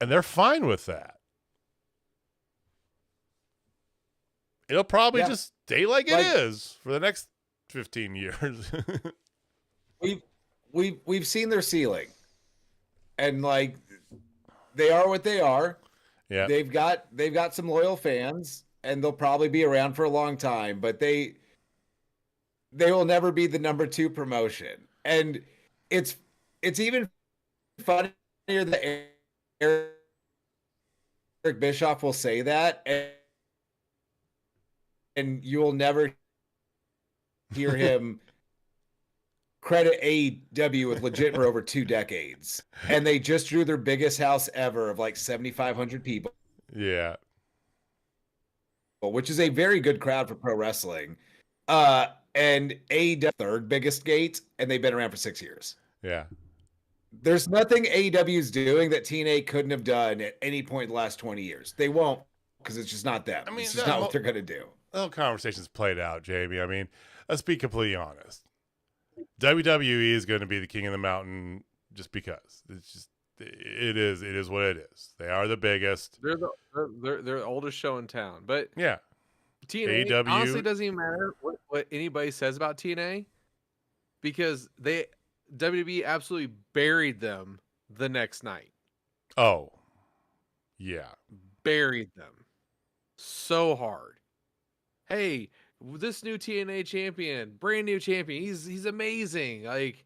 and they're fine with that. It'll probably just stay like it is for the next 15 years. We've seen their ceiling, and like they are what they are. Yeah, they've got some loyal fans, and they'll probably be around for a long time. But they will never be the number 2 promotion, and it's even funnier that Eric Bischoff will say that, and you will never hear him credit AEW with legit for over 2 decades. And they just drew their biggest house ever of like 7,500 people. Yeah. Which is a very good crowd for pro wrestling. And AEW 3rd biggest gate, and they've been around for 6 years. Yeah. There's nothing AEW is doing that TNA couldn't have done at any point in the last 20 years. They won't, because it's just not them. I mean, it's just not what they're going to do. The whole conversation's played out, Jamie. I mean, let's be completely honest. WWE is going to be the king of the mountain just because. It is what it is. They are the biggest. They're the oldest show in town. But yeah, TNA AEW honestly doesn't even matter what anybody says about TNA, because they WWE absolutely buried them the next night. Oh, yeah. Buried them so hard. Hey, this new TNA champion, brand new champion, he's amazing. Like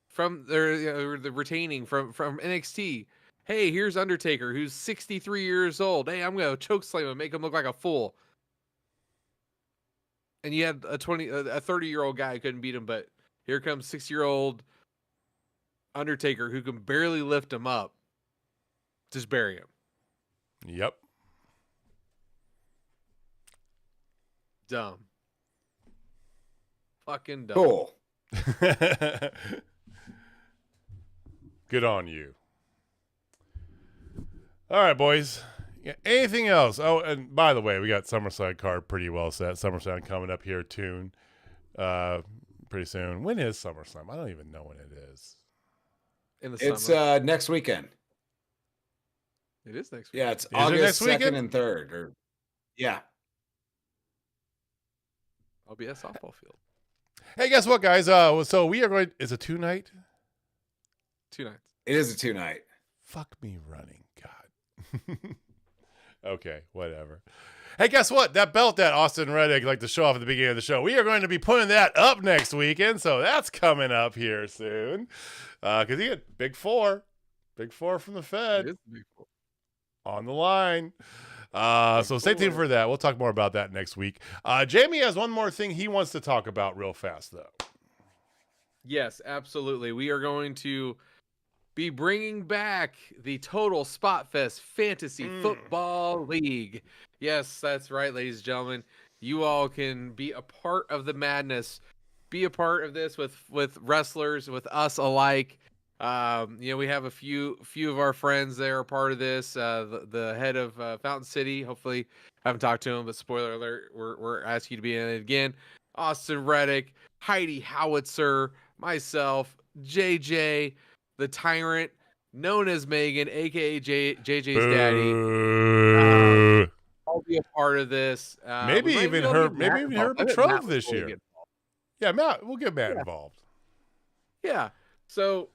from the retaining from NXT. Hey, here's Undertaker, who's 63 years old. Hey, I'm gonna chokeslam him, make him look like a fool. And you had a 30-year-old guy who couldn't beat him, but here comes 6-year-old Undertaker who can barely lift him up. Just bury him. Yep. Dumb. Fucking dumb. Cool. Good on you. All right, boys. Yeah, anything else? Oh, and by the way, we got SummerSlam card pretty well set. SummerSlam coming up here pretty soon. When is SummerSlam? I don't even know when it is. In the It's summer. next weekend. It is next week. Yeah, it's Is it August next 2nd weekend? and 3rd. Or yeah. I'll be at softball field. Hey, guess what, guys? So we are going. Is it 2-night? 2 nights. It is a 2-night. Fuck me running, God. Okay, whatever. Hey, guess what? That belt that Austin Reddick like to show off at the beginning of the show, we are going to be putting that up next weekend, so that's coming up here soon. Because he had Big Four from the It Fed is big. on the line. So stay tuned for that. We'll talk more about that next week. Jamie has one more thing he wants to talk about real fast, though. Yes, absolutely. We are going to be bringing back the Total Spotfest Fantasy Football League. Yes, that's right, ladies and gentlemen. You all can be a part of the madness. Be a part of this with wrestlers, with us alike. We have a few of our friends that are part of this. The head of Fountain City, hopefully, I haven't talked to him, but spoiler alert, we're asking you to be in it again. Austin Reddick, Heidi Howitzer, myself, JJ, the Tyrant, known as Megan, aka JJ's daddy. I'll be a part of this. Maybe even her betrothed this year. Yeah, Matt, we'll get Matt involved. Yeah. So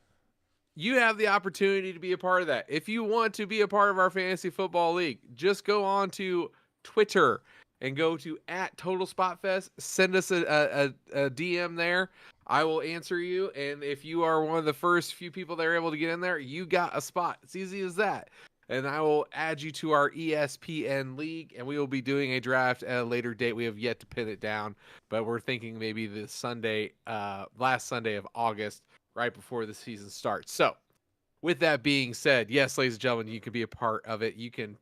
you have the opportunity to be a part of that. If you want to be a part of our fantasy football league, just go on to Twitter and go to @TotalSpotFest. Send us a DM there. I will answer you. And if you are one of the first few people that are able to get in there, you got a spot. It's easy as that. And I will add you to our ESPN league, and we will be doing a draft at a later date. We have yet to pin it down, but we're thinking maybe the Sunday, last Sunday of August, right before the season starts. So with that being said, yes, ladies and gentlemen, you can be a part of it. You can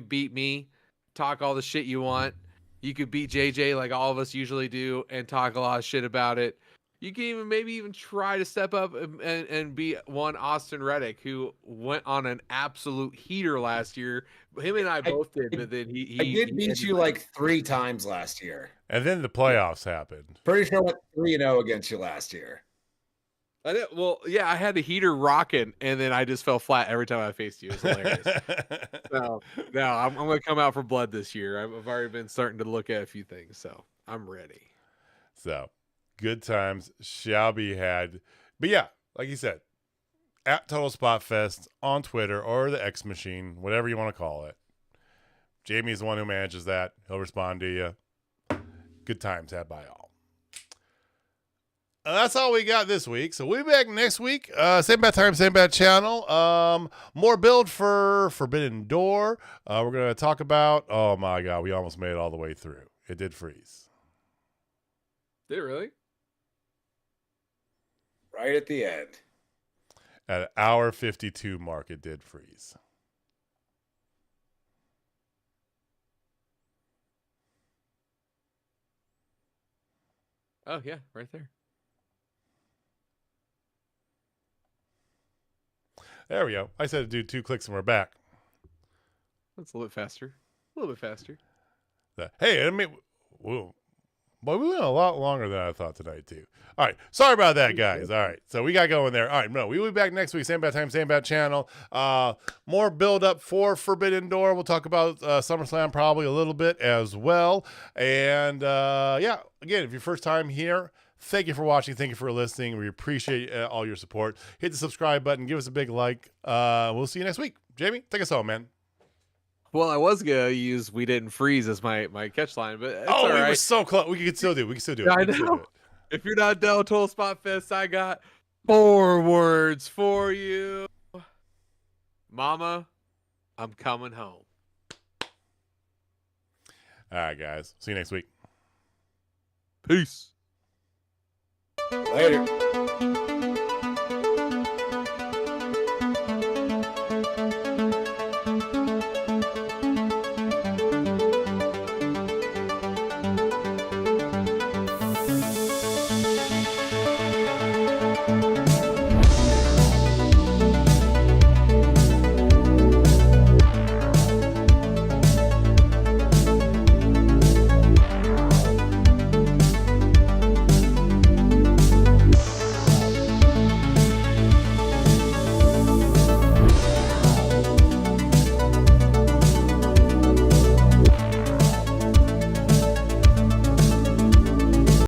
beat me, talk all the shit you want. You could beat JJ like all of us usually do and talk a lot of shit about it. You can maybe try to step up and be one Austin Reddick, who went on an absolute heater last year. Him and I both did, but then he did beat you like 3 times last year. And then the playoffs happened. Pretty sure I went 3-0 against you last year. I did, well, yeah, I had the heater rocking, and then I just fell flat every time I faced you. It was hilarious. No, I'm going to come out for blood this year. I've already been starting to look at a few things, so I'm ready. So, good times shall be had. But yeah, like you said, @TotalSpotFest on Twitter or the X Machine, whatever you want to call it. Jamie's the one who manages that. He'll respond to you. Good times had by all. That's all we got this week. So we'll be back next week. Same bad time, same bad channel. More build for Forbidden Door. We're going to talk about, oh my God, we almost made it all the way through. It did freeze. Did it really? Right at the end. At an hour 52 mark, it did freeze. Oh, yeah, right there. There we go. I said to do 2 clicks and we're back. That's a little bit faster. A little bit faster. Hey, I mean, whoa. But we went a lot longer than I thought tonight, too. All right. Sorry about that, guys. All right. So we got going there. All right. No, we will be back next week. Same bad time, same bad channel. More build up for Forbidden Door. We'll talk about SummerSlam probably a little bit as well. And, yeah, again, if you're first time here, Thank you for watching. Thank you for listening. We appreciate all your support. Hit the subscribe button. Give us a big like. We'll see you next week. Jamie, take us home, man. Well, I was gonna use "We didn't freeze" as my catch line, but it's all we right. were so close. We could still do it. We can still do it. I know. If you're not done with Total Spotfest, I got 4 words for you. Mama, I'm coming home. All right, guys. See you next week. Peace. Later.